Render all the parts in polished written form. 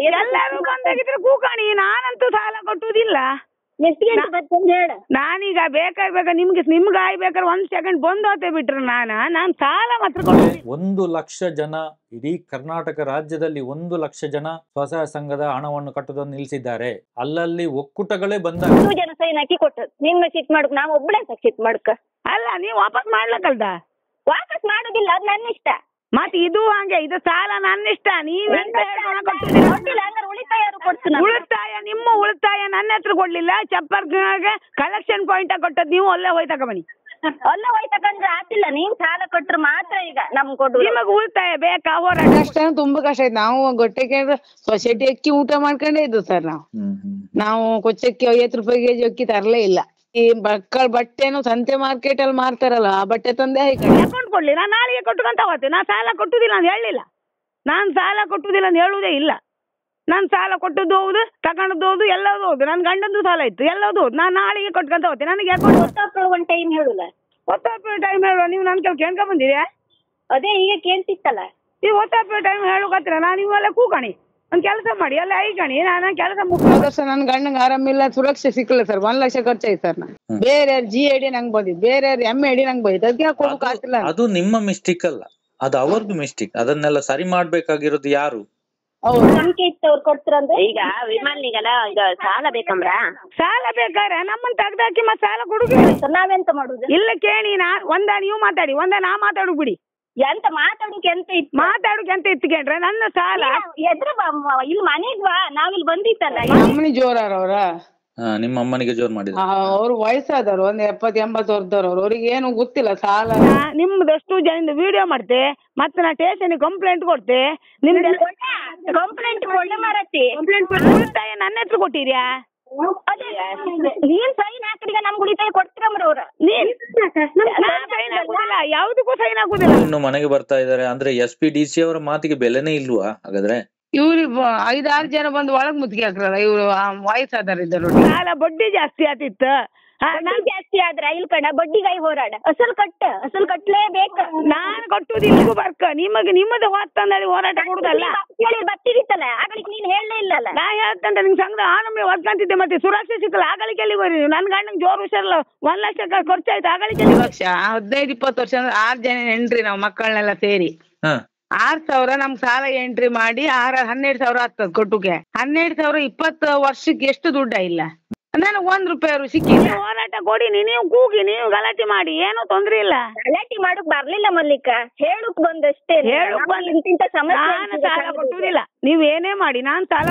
ಎಲ್ಲರೂ ಬಂದಾಗಿದ್ರೆ ಕೂಕಾಣಿ, ನಾನಂತೂ ಸಾಲ ಕೊಟ್ಟುದಿಲ್ಲ. ನಾನೀಗ ಬೇಕಾ ನಿಮ್ಗೆ ಆಗ್ಬೇಕಾದ್ರೆ 1 ಸೆಕೆಂಡ್ ಬಂದು ಹೋತೆ ಬಿಟ್ರೆ ನಾನು ಸಾಲ ಮಾತ್ರ ಕೊಡುದು. 1 ಲಕ್ಷ ಜನ ಇಡೀ ಕರ್ನಾಟಕ ರಾಜ್ಯದಲ್ಲಿ 1 ಲಕ್ಷ ಜನ ಸ್ವಸಹಾಯ ಸಂಘದ ಹಣವನ್ನು ಕಟ್ಟುವುದನ್ನು ನಿಲ್ಲಿಸಿದ್ದಾರೆ. ಅಲ್ಲಲ್ಲಿ ಒಕ್ಕೂಟಗಳೇ ಬಂದಾಗ 2 ಜನ ಸೈನ್ ಹಾಕಿ ಕೊಟ್ಟರು. ನಿಮ್ಮ ಚಿಟ್ ಮಾಡಕ್ ನಾವು ಒಬ್ಬಳೇ ಚಿಟ್ ಮಾಡಕ ಅಲ್ಲ, ನೀವು ವಾಪಸ್ ಮಾಡ್ಲಕ್ಕಲ್ದ? ವಾಪಸ್ ಮಾಡುದಿಲ್ಲ, ಅದು ನನ್ನ ಇಷ್ಟ. ಮತ್ತೆ ಇದು ಹಂಗೆ, ಇದು ಸಾಲ ನನ್ನ ಇಷ್ಟ. ಉಳಿತಾಯ ನಿಮ್ಮ ಉಳಿತಾಯ ನನ್ನ ಹತ್ರ ಕೊಡ್ಲಿಲ್ಲ. ಚಪ್ಪರ್ಗೆ ಕಲೆಕ್ಷನ್ ಪಾಯಿಂಟ್ ಕೊಟ್ಟದ್ ನೀವು ಅಲ್ಲೇ ಹೋಯ್ ತಗೊಂಬನಿ. ಅಲ್ಲ ಹೋಯ್ ತಗೊಂಡ್ರೆ ಆಗ್ತಿಲ್ಲ. ನೀವ್ ಸಾಲ ಕೊಟ್ರೆ ಮಾತ್ರ ಈಗ ನಮ್ಗೆ ಕೊಡು. ನಿಮಗ್ ಉಳಿತಾಯ ಬೇಕಾ? ಹೋರಾಟ ಕಷ್ಟ ತುಂಬಾ ಕಷ್ಟ ಆಯ್ತು. ನಾವು ಗೊಟ್ಟೆಗೆ ಸೊಸೈಟಿ ಅಕ್ಕಿ ಊಟ ಮಾಡ್ಕೊಂಡೇ ಇದ್ದು ಸರ್. ನಾವು ಕೊಚ್ಚಕ್ಕಿ 50 ರೂಪಾಯಿ ಕೆಜಿ ಅಕ್ಕಿ ತರಲೇ ಇಲ್ಲ. ಈ ಮಕ್ಕಳ ಬಟ್ಟೆನು ಸಂತೆ ಮಾರ್ಕೆಟ್ ಅಲ್ಲಿ ಮಾರ್ತಾರಲ್ಲ, ಆ ಬಟ್ಟೆ ತಂದೆ ಅಕೌಂಟ್ ಕೊಡ್ಲಿ, ನಾನು ನಾಳೆಗೆ ಕೊಟ್ಟುಕಂತ ಹೋಗ್ತೇನೆ. ನಾನು ಸಾಲ ಕೊಟ್ಟುದಿಲ್ಲ ಅಂತ ಹೇಳಿಲ್ಲ. ನಾನು ಸಾಲ ಕೊಟ್ಟುದಿಲ್ಲ ಅಂತ ಹೇಳುವುದೇ ಇಲ್ಲ. ನಾನು ಸಾಲ ಕೊಟ್ಟದ್ದು ಹೌದು, ತಗೊಂಡದ್ದು ಹೌದು, ಎಲ್ಲದೂ ಹೌದು. ನನ್ನ ಗಂಡಂದು ಸಾಲ ಇತ್ತು, ಎಲ್ಲದೂ ಹೌದು. ನಾನು ನಾಳೆಗೆ ಕೊಟ್ಕೊಂತ ಹೋಗ್ತೇನೆ. ನನಗೆ ಒಂದು ಟೈಮ್ ಹೇಳುಲ್ಲ. ಹೊತ್ತಾಪ ಟೈಮ್ ಹೇಳುವ ನೀವು ನನ್ನ ಕೆಲ ಕೇಳ್ಕೊ ಬಂದಿದೆ. ಅದೇ ಈಗ ಕೇಳ್ತಿತ್ತಲ್ಲ, ಈ ಹೊತ್ತಾಪ ಟೈಮ್ ಹೇಳುಕತ್ರ ನಾನು ನೀವೆಲ್ಲ ಕೂಕಣಿ ಒಂದ್ ಕೆಲಸ ಮಾಡಿ ಎಲ್ಲ ಐಕಣಿ. ನಾನು ಕೆಲಸ ನನ್ ಗಂಡಂಗ ಆರಾಮಿಲ್ಲ, ಸುರಕ್ಷೆ ಸಿಕ್ಕಿಲ್ಲ ಸರ್. 1 ಲಕ್ಷ ಖರ್ಚಾಯ್ತು ಸರ್. ಬೇರೆ GID ನಂಗೆ ಬಂದಿದ್ದು, ಬೇರೆ MAD ನಂಗೆ ಬಂದಿದ್ದು. ಅದಕ್ಕೆ ಕೊಡಕ್ ಆಗ್ತಿಲ್ಲ. ಅದು ನಿಮ್ಮ ಮಿಸ್ಟೇಕ್ ಅಲ್ಲ, ಅದು ಅವ್ರದ್ದು ಮಿಸ್ಟೇಕ್. ಅದನ್ನೆಲ್ಲ ಸರಿ ಮಾಡ್ಬೇಕಾಗಿರೋದು ಯಾರು? ನಂಬಿಕೆ ಇತ್ತು ಅವ್ರು ಕೊಡ್ತಾರಂದ್ರೆ. ಈಗ ವಿಮಾನಿಗೆಲ್ಲ ಈಗ ಸಾಲ ಬೇಕಂದ್ರ, ಸಾಲ ಬೇಕಾರೆ ನಮ್ಮನ್ನ ತೆಗ್ದಾಕಿ ಮತ್ತೆ ಸಾಲ ಕೊಡುದು. ನಾವೆಂತ ಮಾಡುದು? ಇಲ್ಲ ಕೇಳಿ, ಒಂದ ನೀವು ಮಾತಾಡಿ, ಒಂದ ನಾ ಮಾತಾಡು ಬಿಡಿ. ಎಂತ ಮಾತಾಡೋಕೆ ಎಂತ ಇತ್ಕೊಂಡ್ರೆ ನನ್ನ ಸಾಲ ಎದ್ರ ಇಲ್ಲಿ ಮನೆಗ್ ಬಾ, ನಾವಿಲ್ಲಿ ಬಂದಿತ್ತಲ್ಲ. ಅಮ್ಮನಿ ಜೋರಾರವ್ರ, ನಿಮ್ಮ ಅಮ್ಮನಿಗೆ ಜೋರ್ ಮಾಡಿದ. ಅವ್ರು ವಯಸ್ಸಾದವ್ರು, 70-80 ವರ್ಷದವ್ರು. ಅವ್ರಿಗೆ ಏನು ಗೊತ್ತಿಲ್ಲ ಸಾಲ. ನಿಮ್ದಷ್ಟು ಜನ ವಿಡಿಯೋ ಮಾಡ್ತೆ, ಮತ್ತೆ ನಾ ಸ್ಟೇಷನ್ ಕಂಪ್ಲೇಂಟ್ ಕೊಡ್ತೆ. ನಿಮ್ದು ಕಂಪ್ಲೇಂಟ್ ಕೊಡ್ಲೆ ಮಾರತ್ತಿ. ಉಳಿತಾಯ ನನ್ನ ಹತ್ರ ಕೊಟ್ಟಿರ್ಯಾ? ನೀನ್ ಸೈನ್ ಹಾಕಿದ ನಮ್ಗೆ ಉಳಿತಾಯ ಕೊಡ್ತೀರಮ್ರ ಅವ್ರ. ಸೈನ್ ಹಾಕುದಿಲ್ಲ, ಯಾವ್ದಕ್ಕೂ ಸೈನ್ ಹಾಕುದಿಲ್ಲ. ಇನ್ನು ಮನೆಗೆ ಬರ್ತಾ ಇದಾರೆ ಅಂದ್ರೆ SP DC ಅವರ ಮಾತಿಗೆ ಬೆಲೆನೇ ಇಲ್ವಾ ಹಾಗಾದ್ರೆ? ಇವ್ರು 5-6 ಜನ ಬಂದು ಒಳಗ್ ಮುತ್ತಿಗೆ ಹಾಕ್ರಲ್ಲ. ಇವ್ರು ವಯಸ್ಸಾದಾರ ಇದ್ದರು. ಸಾಲ ಬಡ್ಡಿ ಜಾಸ್ತಿ ಆತಿತ್ತು. ಜಾಸ್ತಿ ಆದ್ರ ಇಲ್ ಕಣ ಬಡ್ಡಿಗಾಯಿ ಹೋರಾಡ. ಅಸಲ್ ಕಟ್ಲೇಬೇಕ. ನಾನ್ ಕೊಟ್ಟುದಿಲ್ಲ ಬರ್ಕ. ನಿಮ್ಮದು ಹೊತ್ತಂದಲ್ಲಿ ಹೋರಾಟ ಕೊಡುದಲ್ಲ. ಬರ್ತಿರಿತ್ತಲ್ಲ ಆಗಲಿಕ್ಕೆ ನೀನ್ ಹೇಳಲೇ ಇಲ್ಲಲ್ಲ. ನಾ ಹೇಳ್ತಂತ ನಿಂಗೆ ಸಂಘದ ಆನಂಬಿ ಹೊತ್ಕಂತಿದ್ದೆ. ಮತ್ತೆ ಸುರಕ್ಷೆ ಸಿಕ್ಕಲ್ಲ. ಆಗಲಿಕ್ಕೆ ಎಲ್ಲಿ ಬರೀ ನನ್ ಗಂಡಂಗೆ ಜೋರು ಹುಷಾರಲ್ಲ. 1 ಲಕ್ಷ ಖರ್ಚಾಯ್ತು. ಆಗಲಿಕ್ಕೆ 1 ಲಕ್ಷ 15-20 ವರ್ಷ ಅಂದ್ರೆ 6 ಜನ ಹೆಂಡ್ರಿ ನಾವು ಮಕ್ಕಳನ್ನೆಲ್ಲ ಸೇರಿ 6,000 ನಮ್ಗೆ ಸಾಲ ಎಂಟ್ರಿ ಮಾಡಿ 12,000 ಆಗ್ತದೆ ಕೊಟ್ಟುಗೆ. 12,000 20 ವರ್ಷಕ್ಕೆ ಎಷ್ಟು ದುಡ್ಡ ಇಲ್ಲ. ನನಗೆ 1 ರೂಪಾಯಿ ಸಿಕ್ಕಿಲ್ಲ. ಹೋರಾಟ ಕೊಡಿ, ನೀವು ಕೂಗಿ, ನೀವು ಗಲಾಟೆ ಮಾಡಿ, ಏನೂ ತೊಂದ್ರೆ ಇಲ್ಲ. ಗಲಾಟೆ ಮಾಡಕ್ ಬರ್ಲಿಲ್ಲ ಮಲ್ಲಿಕ, ಹೇಳುಕ್ ಬಂದಷ್ಟೇ. ನಾನು ಸಾಲ ಕೊಟ್ಟುದಿಲ್ಲ. ನೀವ್ ಏನೇ ಮಾಡಿ ನಾನು ಸಾಲ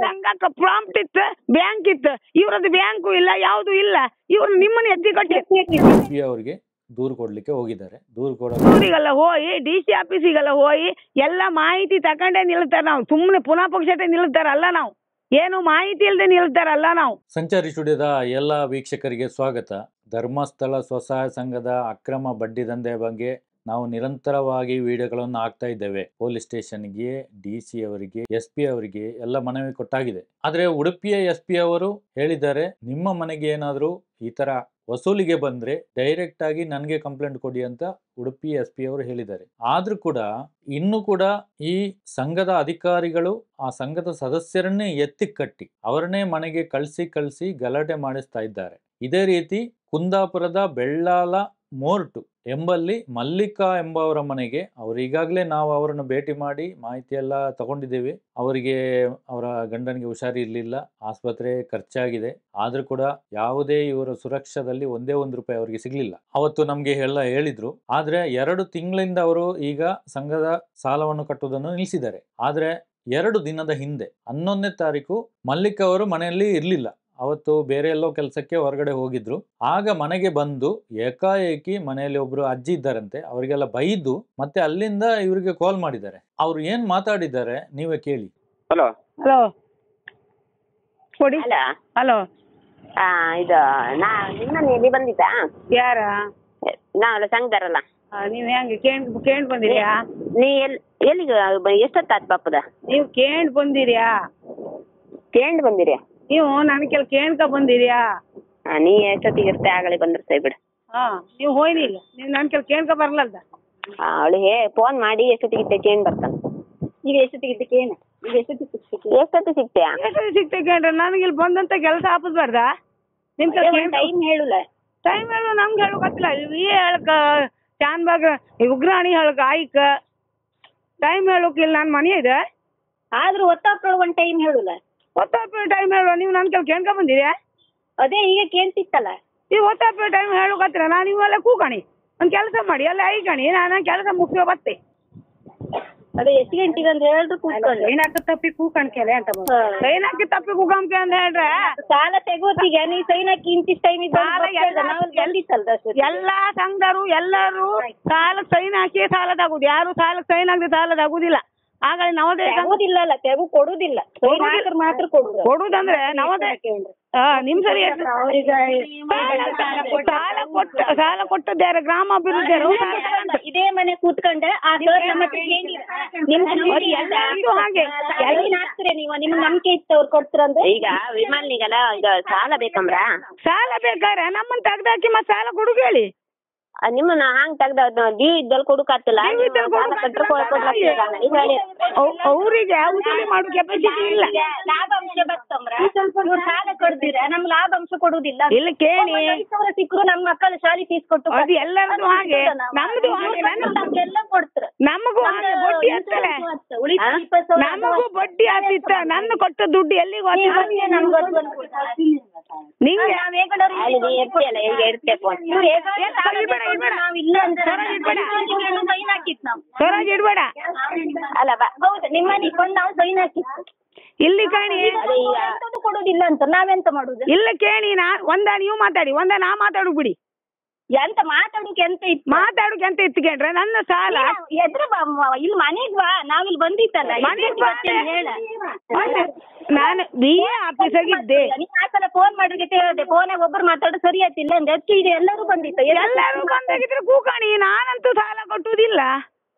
ಸಂಘಕ್ಕೆ ಪ್ರಾಂಪ್ಟ್ ಇತ್ತು, ಬ್ಯಾಂಕ್ ಇತ್ತು. ಇವ್ರದ್ದು ಬ್ಯಾಂಕು ಇಲ್ಲ, ಯಾವ್ದು ಇಲ್ಲ. ಇವ್ರು ನಿಮ್ಮನ್ನ ಎತ್ತಿ ಕಟ್ಟಿ ಅವ್ರಿಗೆ ದೂರು ಕೊಡ್ಲಿಕ್ಕೆ ಹೋಗಿದ್ದಾರೆ. ದೂರಿಗೆಲ್ಲ ಹೋಗಿ DC ಆಫೀಸಿಗೆಲ್ಲ ಹೋಗಿ ಎಲ್ಲ ಮಾಹಿತಿ ತಕೊಂಡೇ ನಿಲ್ತಾರ. ನಾವು ಸುಮ್ಮನೆ ಪುನಃ ಪಕ್ಷತೆ ನಿಲ್ತಾರಲ್ಲ, ನಾವು ಏನು ಮಾಹಿತಿ ಇಲ್ಲದೆ ನಿಲ್ತಾರಲ್ಲ ನಾವು. ಸಂಚಾರಿ ಸ್ಟುಡಿಯೋದ ಎಲ್ಲ ವೀಕ್ಷಕರಿಗೆ ಸ್ವಾಗತ. ಧರ್ಮಸ್ಥಳ ಸ್ವಸಹಾಯ ಸಂಘದ ಅಕ್ರಮ ಬಡ್ಡಿ ದಂಧೆಯ ಬಗ್ಗೆ ನಾವು ನಿರಂತರವಾಗಿ ವಿಡಿಯೋಗಳನ್ನು ಹಾಕ್ತಾ ಇದ್ದೇವೆ. ಪೊಲೀಸ್ ಸ್ಟೇಷನ್ಗೆ, DC ಅವರಿಗೆ, SP ಅವರಿಗೆ ಎಲ್ಲ ಮನವಿ ಕೊಟ್ಟಾಗಿದೆ. ಆದ್ರೆ ಉಡುಪಿಯ SP ಅವರು ಹೇಳಿದ್ದಾರೆ, ನಿಮ್ಮ ಮನೆಗೆ ಏನಾದರೂ ಈ ತರ ವಸೂಲಿಗೆ ಬಂದ್ರೆ ಡೈರೆಕ್ಟ್ ಆಗಿ ನನಗೆ ಕಂಪ್ಲೇಂಟ್ ಕೊಡಿ ಅಂತ ಉಡುಪಿ SP ಅವರು ಹೇಳಿದ್ದಾರೆ. ಆದ್ರೂ ಕೂಡ ಇನ್ನು ಕೂಡ ಈ ಸಂಘದ ಅಧಿಕಾರಿಗಳು ಆ ಸಂಘದ ಸದಸ್ಯರನ್ನೇ ಎತ್ತಿ ಕಟ್ಟಿ ಅವರನ್ನೇ ಮನೆಗೆ ಕಳಿಸಿ ಗಲಾಟೆ ಮಾಡಿಸ್ತಾ ಇದ್ದಾರೆ. ಇದೇ ರೀತಿ ಕುಂದಾಪುರದ ಬೆಳ್ಳಾಲ ಮೋರ್ಟು ಎಂಬಲ್ಲಿ ಮಲ್ಲಿಕಾ ಎಂಬವರ ಮನೆಗೆ ಈಗಾಗಲೇ ನಾವು ಅವರನ್ನು ಭೇಟಿ ಮಾಡಿ ಮಾಹಿತಿ ಎಲ್ಲ ತಗೊಂಡಿದ್ದೇವೆ. ಅವರಿಗೆ ಅವರ ಗಂಡನಿಗೆ ಹುಷಾರಿ ಇರಲಿಲ್ಲ, ಆಸ್ಪತ್ರೆ ಖರ್ಚಾಗಿದೆ. ಆದ್ರೂ ಕೂಡ ಯಾವುದೇ ಇವರ ಸುರಕ್ಷಾದಲ್ಲಿ ಒಂದೇ 1 ರೂಪಾಯಿ ಅವರಿಗೆ ಸಿಗ್ಲಿಲ್ಲ. ಅವತ್ತು ನಮ್ಗೆ ಎಲ್ಲ ಹೇಳಿದ್ರು. ಆದ್ರೆ 2 ತಿಂಗಳಿಂದ ಅವರು ಈಗ ಸಂಘದ ಸಾಲವನ್ನು ಕಟ್ಟುವುದನ್ನು ನಿಲ್ಲಿಸಿದ್ದಾರೆ. ಆದ್ರೆ 2 ದಿನದ ಹಿಂದೆ 11ನೇ ತಾರೀಕು ಮಲ್ಲಿಕಾ ಅವರು ಮನೆಯಲ್ಲಿ ಇರ್ಲಿಲ್ಲ. ಅವತ್ತು ಬೇರೆ ಎಲ್ಲೋ ಕೆಲಸಕ್ಕೆ ಹೊರಗಡೆ ಹೋಗಿದ್ರು. ಆಗ ಮನೆಗೆ ಬಂದು ಏಕಾಏಕಿ ಮನೆಯಲ್ಲಿ ಒಬ್ರು ಅಜ್ಜಿ ಇದ್ದಾರಂತೆ, ಅವರಿಗೆಲ್ಲ ಬೈದು ಮತ್ತೆ ಅಲ್ಲಿಂದ ಇವರಿಗೆ ಕಾಲ್ ಮಾಡಿದ್ದಾರೆ. ಅವ್ರು ಏನ್ ಮಾತಾಡಿದ್ದಾರೆ ನೀವೇ ಕೇಳಿ. ಹಲೋ ಕೊಡಿ. ಹಲೋ, ಇದು ನಿಮ್ಮನೆ ಎಲ್ಲಿ ಬಂದಿದ್ದಾ? ಯಾರ? ನಾವೆಲ್ಲ ಸಂಘದರಲ್ಲ. ನೀವ್ ಹೆಂಗೆ ಕೇಂಡ್ ಬಂದಿರ್ಯಾ? ನೀ ಎಲ್ಲಿಗೆ ಎಷ್ಟೊತ್ತಾತ್ ಬಾಪದ? ನೀವು ಕೇಂಡ್ ಬಂದಿರ್ಯಾ? ಕೇಂಡ್ ಬಂದಿರ್ಯಾ? ನೀವು ನನ್ ಕೇಳ್ಕ ಬಂದಿರ್ಯಾ? ನೀ ಎಷ್ಟೊತ್ತಿಗೆ ಇರ್ತೆ ಆಗಲಿ ಬಂದಿರ್ತೇವೆ ಬಿಡು. ನೀವು ಹೋಯ್ನಿಲ್ಲ, ನೀವು ನನ್ ಕೇಳ್ಕ ಬರ್ಲಲ್ದ? ಅವಳಿಗೆ ಫೋನ್ ಮಾಡಿ ಎಷ್ಟೊತ್ತಿಗೆ ಕೇಣ್ ಬರ್ತಾನೆ. ಈಗ ಎಷ್ಟೊತ್ತಿಗೆ ಕೇಣ ಎಷ್ಟೊತ್ತಿ ಸಿಗ್ತೀಯಾ? ಎಷ್ಟೊತ್ತಿಗೆ ಸಿಗ್ತೇನೆ ನನಗೆ ಇಲ್ಲಿ ಬಂದಂತ ಕೆಲಸ ಹಾಪಿಸ್ಬಾರ್ದ ನಿಮ್ ಟೈಮ್ ಹೇಳುಲ್ಲ. ಟೈಮ್ ಹೇಳು ನಮ್ಗೆ ಹೇಳು ಗೊತ್ತಿಲ್ಲ ವಿ ಹೇಳಕ ಚಾನ್ಬಾಗ್ ಉಗ್ರಾಣಿ ಹೇಳಕ ಆಯ್ಕ ಟೈಮ್ ಹೇಳೋಕಿಲ್ಲ ನನ್ನ ಮನೆ ಇದೆ ಆದ್ರೂ ಒತ್ತಾಪ್ರೊಳಗೆ ಒಂದ್ ಟೈಮ್ ಹೇಳುಲ್ಲ. ಒತ್ತಾಪ ಟೈಮ್ ಹೇಳುವ ನೀವು ನನ್ನ ಕೆಲ ಕೇಳ್ಕೊ ಬಂದಿದ್ಯಾ? ಅದೇ ಈಗ ಕೇಳ್ತಿತ್ತಲ್ಲ. ಈ ಒತ್ತಾಪ ಟೈಮ್ ಹೇಳೋಕತ್ತಿರ ನಾನು ಇವೆಲ್ಲ ಕೂಕಣಿ ಒಂದು ಕೆಲಸ ಮಾಡಿ ಎಲ್ಲ ಐಕಣಿ ನಾನು ಕೆಲಸ ಮುಗಿಸೋ ಬತ್ತೆ. ಅದೇ ಎಷ್ಟು ಗಂಟೆಗೆ ಅಂತ ಹೇಳಿದ್ರು ಕೂತ್ಕೊಂಡು ಏನಾಕ ತಪ್ಪಿ ಕೂಕಣ್ಕೆಲೆ ಅಂತ ಸೈನಾಕಿ ತಪ್ಪಿ ಕೂಕಂಕೆ ಅಂತ ಹೇಳ್ರೆ ಸಾಲ ತೆಗೋತಿಗೆ ನೀ ಸೈನಾಕಿ ಇಂತಿಷ್ಟ ಟೈಮ್ ಎಲ್ಲಾ ಸಂಘರು ಎಲ್ಲರೂ ಸಾಲಕ್ಕೆ ಸೈನ್ ಹಾಕಿ ಸಾಲ ತಗುದು ಯಾರು ಸಾಲಕ್ಕೆ ಸೈನ್ ಹಾಕದೆ ಸಾಲ ತಗುದಿಲ್ಲ. ಆಗಲೇ ನವೋದಯ ತೆಗೋದಿಲ್ಲ ತೆಗು ಕೊಡುದಿಲ್ಲ ಮಾತ್ರ ಕೊಡುದಂದ್ರೆ ನವೋದಯ ನಿಮ್ ಸರಿ ಸಾಲ ಕೊಟ್ಟದ್ಯಾರ ಗ್ರಾಮಾಭಿವೃದ್ಧಿ ಇದೇ ಮನೆ ಕೂತ್ಕೊಂಡ ಹಾಗೆ ನೀವು ನಿಮ್ಗೆ ನಂಬಿಕೆ ಇತ್ತು ಅವ್ರು ಕೊಡ್ತೀರಂದ್ರೆ. ಈಗ ವಿಮಾನಿಗೆಲ್ಲ ಈಗ ಸಾಲ ಬೇಕಂಬ್ರ ಸಾಲ ಬೇಕಾರೆ ನಮ್ಮನ್ನ ತೆಗ್ದಾಕಿ ಮತ್ತೆ ಸಾಲ ಕೊಡುಗ ಹೇಳಿ ನಿಮ್ಮನ್ನ ಹಂಗ್ ತೆಗ್ದ ಡ್ಯೂ ಇದ್ದಲ್ಲಿ ಕೊಡುಕಾತಿಲ್ಲ ಅವ್ರಿಗೆ ಉಸೂಲಿ ಮಾಡೋ ಕೆಪಾಸಿಟಿ ಇಲ್ಲ. ಲಾಭಾಂಶ ಬರ್ತಂಬ್ರ ಸಾಲ ಕೊಡ್ತೀರ ನಮ್ ಲಾಭಾಂಶ ಕೊಡುದಿಲ್ಲ. ಇಲ್ಲ ಕೇಳಿ ಸಿಕ್ಕರು ನಮ್ ಮಕ್ಕಳು ಶಾಲೆ ಫೀಸ್ ಕೊಟ್ಟು ಅದು ಎಲ್ಲರದು ಹಾಗೆ ನಮ್ದು ಹಾಗೆ ನಮ್ಗೆಲ್ಲ ಕೊಡ್ತಾರ ನಮಗೂ ಹಾಗೆ ಬಡ್ಡಿ ಹತ್ತಲೆ ನಮಗೂ ಬಡ್ಡಿ ಹತ್ತಿತ್ತ ನನ್ನ ಕೊಟ್ಟ ದುಡ್ಡು ಎಲ್ಲಿಗೆ ಸ್ವರಾಜ್ ಇಡ್ಬೇಡ ಅಲ್ಲ ಹೌದು ನಿಮ್ಮನೆ ಕೊಂಡು ನಾವು ಸೈನ್ ಹಾಕಿತ್ತು ಇಲ್ಲಿ ಕಾಣಿ ಕೊಡುದಿಲ್ಲ ಅಂತ ನಾವೆಂತ ಮಾಡುದು? ಇಲ್ಲ ಕೇಳಿ ಒಂದ ನೀವು ಮಾತಾಡಿ ಒಂದ ನಾ ಮಾತಾಡು ಬಿಡಿ. ಎಂತ ಮಾತಾಡೋಕೆ ಎಂತ ಇತ್ತು ಮಾತಾಡೋಕೆ ಎಂತ ಇತ್ಕೊಂಡ್ರೆ ನನ್ನ ಸಾಲ ಎದ್ರ ಇಲ್ಲಿ ಮನೆಗ್ ಬಾ ನಾವಿಲ್ಲಿ ಬಂದಿತ್ತಲ್ಲ ಹೇಳ ನಾನು ಬಿ ಎ ಆಫೀಸಾಗಿದ್ದೆ ಆ ಸಲ ಫೋನ್ ಮಾಡಿದ್ರೆ ಹೇಳಿದೆ ಫೋನಾಗ ಒಬ್ಬರು ಮಾತಾಡೋದು ಸರಿ ಆಯ್ತಿಲ್ಲ ಅಂದ್ರೆ ಹೆಚ್ಚು ಇದು ಎಲ್ಲರೂ ಬಂದಿತ್ತು ಎಲ್ಲರೂ ಬಂದಾಗಿದ್ರೆ ಕೂಕಾಣಿ ನಾನಂತೂ ಸಾಲ ಕೊಟ್ಟುದಿಲ್ಲ.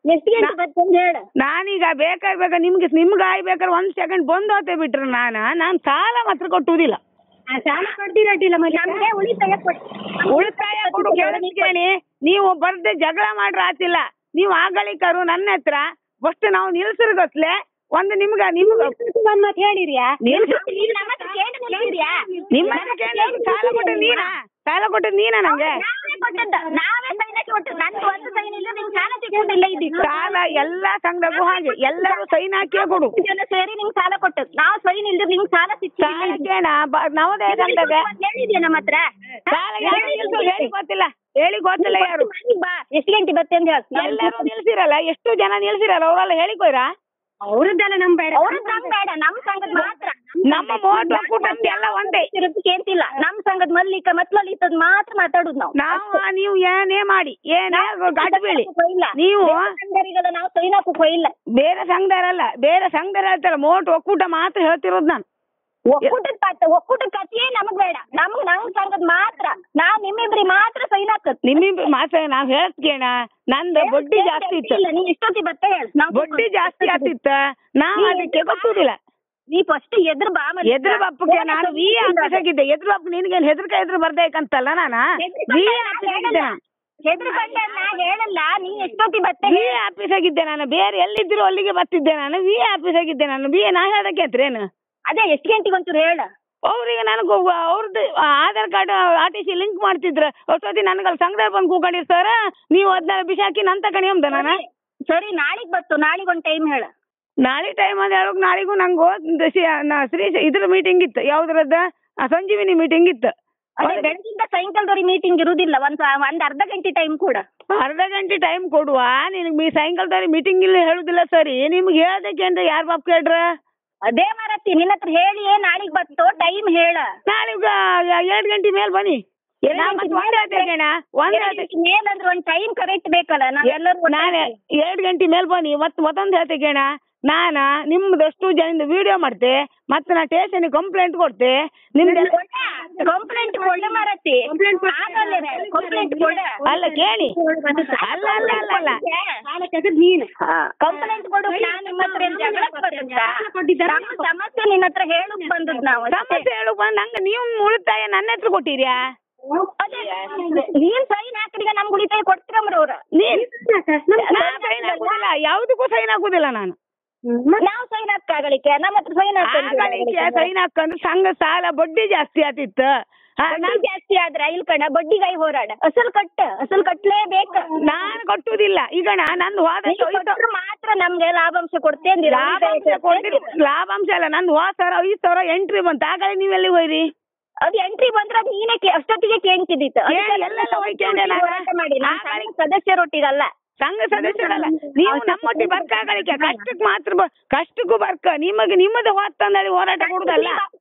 ಎಷ್ಟು ಗಂಟೆ ಬರ್ತಂದು ಹೇಳ ನಾನೀಗ ಬೇಕಾಗ್ಬೇಕ ನಿಮ್ಗೆ ಆಗ್ಬೇಕಾದ್ರೆ 1 ಸೆಕೆಂಡ್ ಬಂದು ಹೋತೆ ಬಿಟ್ರೆ ನಾನು ಸಾಲ ಮಾತ್ರ ಕೊಟ್ಟುವುದಿಲ್ಲ. ಸಾಲ ಕೊಡ್ತೀರಟ್ಟಿಲ್ಲ ನಮ್ಗೆ ಉಳಿತಾಯ ಕೊಡು ಕೇಳಿ ನೀವು ಬರ್ದೆ ಜಗಳ ಮಾಡ್ರ ಆತಿಲ್ಲ ನೀವು ಆಗಳಿಕರು ನನ್ನ ಹತ್ರ ಫಸ್ಟ್ ನಾವು ನಿಲ್ಸಿರ್ಗತ್ಲೆ ಒಂದು ನಿಮ್ಗ ಹೇಳಿರಿಯಾ ನಿಮ್ಮ ಸಾಲ ಕೊಟ್ಟ ನೀನಾ ಸಾಲ ಕೊಟ್ಟದ್ ನೀನಾ ನಂಗೆ ಸಾಲ ಎಲ್ಲಾ ಸಂಘಕ್ಕೂ ಹಾಗೆ ಎಲ್ಲರೂ ಸೈನ್ ಹಾಕಿ ಕೊಡು ಸೇರಿ ನಿಮ್ಗೆ ಸಾಲ ಕೊಟ್ಟದ್ ನಾವು ಸೈನ್ ಇಲ್ದ್ರೆ ನಿಮ್ಗೆ ಸಾಲ ಸಾಲಕ್ಕೇನ ನವೋದಯ ಸಂಘದ ಹೇಳಿದ್ಯಾ ನಮ್ಮ ಹತ್ರ ಸಾಲ ಹೇಳಿ ಗೊತ್ತಿಲ್ಲ ಹೇಳಿ ಗೊತ್ತಿಲ್ಲ ಯಾರು ಬಾ ಎಷ್ಟು ಗಂಟೆ ಬತ್ತೆ ಅಂತ ಹೇಳಿ ಎಲ್ಲರೂ ನಿಲ್ಸಿರಲ್ಲ ಎಷ್ಟು ಜನ ನಿಲ್ಸಿರಲ್ಲ ಅವರೆಲ್ಲ ಹೇಳಿಕೊಯ್ರಾ ಅವ್ರದ್ದೆಲ್ಲ ನಮ್ ಬೇಡ ನಮ್ ಸಂಘದ ಮಾತ್ರ ನಮ್ಮ ಮೋಟ್ ಕುಟುಂಬ ಎಲ್ಲ ಒಂದೇ ಕೇಳ್ತಿಲ್ಲ ನಮ್ ಸಂಘದ ಮಲ್ಲಿಕ ಮತ್ಲಲಿತದ್ ಮಾತ್ರ ಮಾತಾಡುದು ನಾವು ನೀವು ಏನೇ ಮಾಡಿ ಏನೇ ಗಾಡಿ ಬೀಳಿ ನೀವು ಸಂಘರಿಗೆಲ್ಲ ನಾವು ಸೈನ್ ಹಾಕೋ ಇಲ್ಲ ಬೇರೆ ಸಂಘದವರಲ್ಲ ಬೇರೆ ಸಂಘದವ್ರ ಹೇಳ್ತಾರ ಮೋಟ್ ಒಕ್ಕೂಟ ಮಾತ್ರ ಹೇಳ್ತಿರೋದು ನಾನು ಒಕ್ಕೂಟದ ಕಥೆಯೇ ನಮಗ್ ಬೇಡ ನಮ್ಗ್ ನಮ್ ಸಂಘದ ಮಾತ್ರ ನಾವ್ ನಿಮ್ಮಿಬ್ರಿ ಮಾತ್ರ ಸೈನ್ ಹಾಕತ್ ನಿಮ್ಮಿಬ್ರಿ ಮಾತ್ರ ನಾವ್ ಹೇಳ್ತೇಣ ನಂದು ಬಡ್ಡಿ ಜಾಸ್ತಿ ಇತ್ತು ನೀ ಇಷ್ಟೊತ್ತಿ ಬತ್ತ ಹೇಳ ಬಡ್ಡಿ ಜಾಸ್ತಿ ಆಗ್ತಿತ್ತ ನಾವ್ ಅದಕ್ಕೆ ಗೊತ್ತುದಿಲ್ಲ ನೀ ಫಸ್ಟ್ ಎದ್ರ ಬಾ ಎದ್ರ ಬಪ್ಪಗೆ ನಾನು ವಿ ಆಫೀಸಾಗಿದ್ದೆ ಎದ್ರ ಬಪ್ಪ ನಿನ್ಗೇನ್ ಹೆದರ್ಕ ಬರ್ಬೇಕಂತಲ್ಲ ನಾನು ವಿ ಆಫೀಸಾಗಿದ್ದೆ ಹೆದರ್ಕೊಂಡ ಹೇಳಲ್ಲ ನೀ ಎಷ್ಟೊತ್ತಿ ಬತ್ತ ವಿ ಆಫೀಸಾಗಿದ್ದೆ ನಾನು ಬೇರೆ ಎಲ್ಲಿದ್ರು ಅಲ್ಲಿಗೆ ಬರ್ತಿದ್ದೆ ನಾನು ವಿ ಆಫೀಸಾಗಿದ್ದೆ ನಾನು ವಿ ನಾ ಹೇಳಕ್ಕೆ ಅಂತ್ರೇನು ಅದೇ ಎಷ್ಟು ಗಂಟೆಗೆ ಒಂಚೂರು ಹೇಳ ಅವ್ರಿಗೆ ನನಗೆ ಅವ್ರದ್ದು ಆಧಾರ್ ಕಾರ್ಡ್ RTC ಲಿಂಕ್ ಮಾಡ್ತಿದ್ರು ಅಷ್ಟೊತ್ತಿ ನನಗೆ ಅಲ್ಲಿ ಸಂಘದಲ್ಲಿ ಬಂದು ಕೂಕೊಂಡಿರ್ತಾರ ನೀವು ಅದನ್ನ ಬಿಸಾಕಿ ನನ್ ತಗೊಂಡು ಎಂದ ನಾನು ಸರಿ ನಾಳೆಗೆ ಬತ್ತು ನಾಳೆಗೆ ಒಂದು ಟೈಮ್ ಹೇಳ ನಾಳೆ ಟೈಮ್ ಅಂತ ಹೇಳೋಕೆ ನಾಳೆಗೂ ನಂಗೆ ಶ್ರೀ ಇದ್ರ ಮೀಟಿಂಗ್ ಇತ್ತು ಯಾವ್ದ್ರದ್ದು ಸಂಜೀವಿನಿ ಮೀಟಿಂಗ್ ಇತ್ತು ಬೆಳಗಿಂದ ಸಾಯಂಕಾಲದವರೆಗೆ ಮೀಟಿಂಗ್ ಇರುವುದಿಲ್ಲ ಒಂದ್ ಅರ್ಧ ಗಂಟೆ ಟೈಮ್ ಕೂಡ ಅರ್ಧ ಗಂಟೆ ಟೈಮ್ ಕೊಡುವ ನಿನಗೆ ಸಾಯಂಕಾಲದವರೆಗೆ ಮೀಟಿಂಗ್ ಇಲ್ಲ ಹೇಳುದಿಲ್ಲ ಸರಿ ನಿಮ್ಗೆ ಹೇಳ್ದಕ್ಕೆ ಅಂದ್ರೆ ಯಾರು ಬಾಪ್ ಕೇಳ್ರ ಅದೇ ಮಾರತ್ತಿ ನಿನ್ನ ಹತ್ರ ಹೇಳಿ ನಾಳೆಗೆ ಬತ್ತು ಟೈಮ್ ಹೇಳ ನಾಳೆಗ 2 ಗಂಟೆ ಮೇಲೆ ಬನ್ನಿ ಮೇಲಂದ್ರೆ ಒಂದ್ ಟೈಮ್ ಕರೆಕ್ಟ್ ಬೇಕಲ್ಲ ನಾವೆಲ್ಲರೂ ನಾನೇ 2 ಗಂಟೆ ಮೇಲೆ ಬನ್ನಿ ಮತ್ತೊಂದು ಹೇಳ್ತೇಣ ನಾನ ನಿಮ್ದಷ್ಟು ಜನದ ವಿಡಿಯೋ ಮಾಡ್ತೆ ಮತ್ತೆ ನಾ ಸ್ಟೇಷನ್ ಕಂಪ್ಲೇಂಟ್ ಕೊಡ್ತೆ ನಿಮ್ದು ಕಂಪ್ಲೇಂಟ್ ಕೊಡ ಮಾರತ್ತಿ ಕಂಪ್ಲೇಂಟ್ ಕೊಡ ಅಲ್ಲ ಕೇಳಿ ಅಲ್ಲ ಅಲ್ಲ ಅಲ್ಲ ಅಲ್ಲ ನೀನು ಕಂಪ್ಲೇಂಟ್ ಕೊಡು ನಿಮ್ಮ ಹತ್ರ ಸಮಸ್ಯೆ ನಿನ್ನ ಹತ್ರ ಹೇಳಕ್ ಬಂದದ್ ನಾವು ಸಮಸ್ಯೆ ಹೇಳಕ್ ಬಂದ್ ನಂಗೆ ನೀವು ಉಳಿತಾಯ ನನ್ನ ಹತ್ರ ಕೊಟ್ಟಿರ್ಯಾ ನೀನ್ ಸೈನ್ ಹಾಕಿದ್ರೆ ನಮ್ಗೆ ಉಳಿತಾಯ ಕೊಡ್ತೀರಮ್ರ ಅವ್ರ ನೀನ್ ಸೈನ್ ಹಾಕುದಿಲ್ಲ ಯಾವ್ದಕ್ಕೂ ಸೈನ್ ಹಾಕುದಿಲ್ಲ ನಾನು ನಾವು ಸೈನ್ ಹಾಕಾಗಲಿಕ್ಕೆ ನಮ್ಮ ಹತ್ರ ಸೈನ್ ಆಗಲಿಕ್ಕೆ ಸೈನ್ ಹಾಕಂದ್ರೆ ಸಂಘ ಸಾಲ ಬಡ್ಡಿ ಜಾಸ್ತಿ ಆತಿತ್ತು. ಜಾಸ್ತಿ ಆದ್ರೆ ಇಲ್ ಕಣ ಬಡ್ಡಿಗಾಯಿ ಹೋರಾಡ ಅಸಲ್ ಕಟ್ಲೇಬೇಕು. ನಾನು ಕಟ್ಟುದಿಲ್ಲ. ಈಗ ನಂದು ಮಾತ್ರ ನಮ್ಗೆ ಲಾಭಾಂಶ ಕೊಡ್ತೇನೆ. ಲಾಭಾಂಶ ಅಲ್ಲ, ನಂದು 5,000 ಎಂಟ್ರಿ ಬಂತು. ಆಗಲೇ ನೀವೆಲ್ಲಿ ಹೋಯ್ರಿ? ಅದು ಎಂಟ್ರಿ ಬಂದ್ರೆ ಅದು ನೀನೇ ಅಷ್ಟೊತ್ತಿಗೆ ಕೇಳ್ತಿದ್ದಿತ್ತು. ಸದಸ್ಯರೊಟ್ಟಿಗಲ್ಲ, ಸಂಘ ಸದಸ್ಯರಲ್ಲ. ನೀವು ನಮ್ಮೊಟ್ಟಿಗೆ ಬರ್ಕಾಗಲಿಕ್ಕೆ ಕಷ್ಟಕ್ಕೆ ಮಾತ್ರ ಕಷ್ಟಕ್ಕೂ ಬರ್ಕ. ನಿಮ್ಮದು ಹೊತ್ತಂದೇಳಿ ಹೋರಾಟ ಕೊಡುದಲ್ಲ.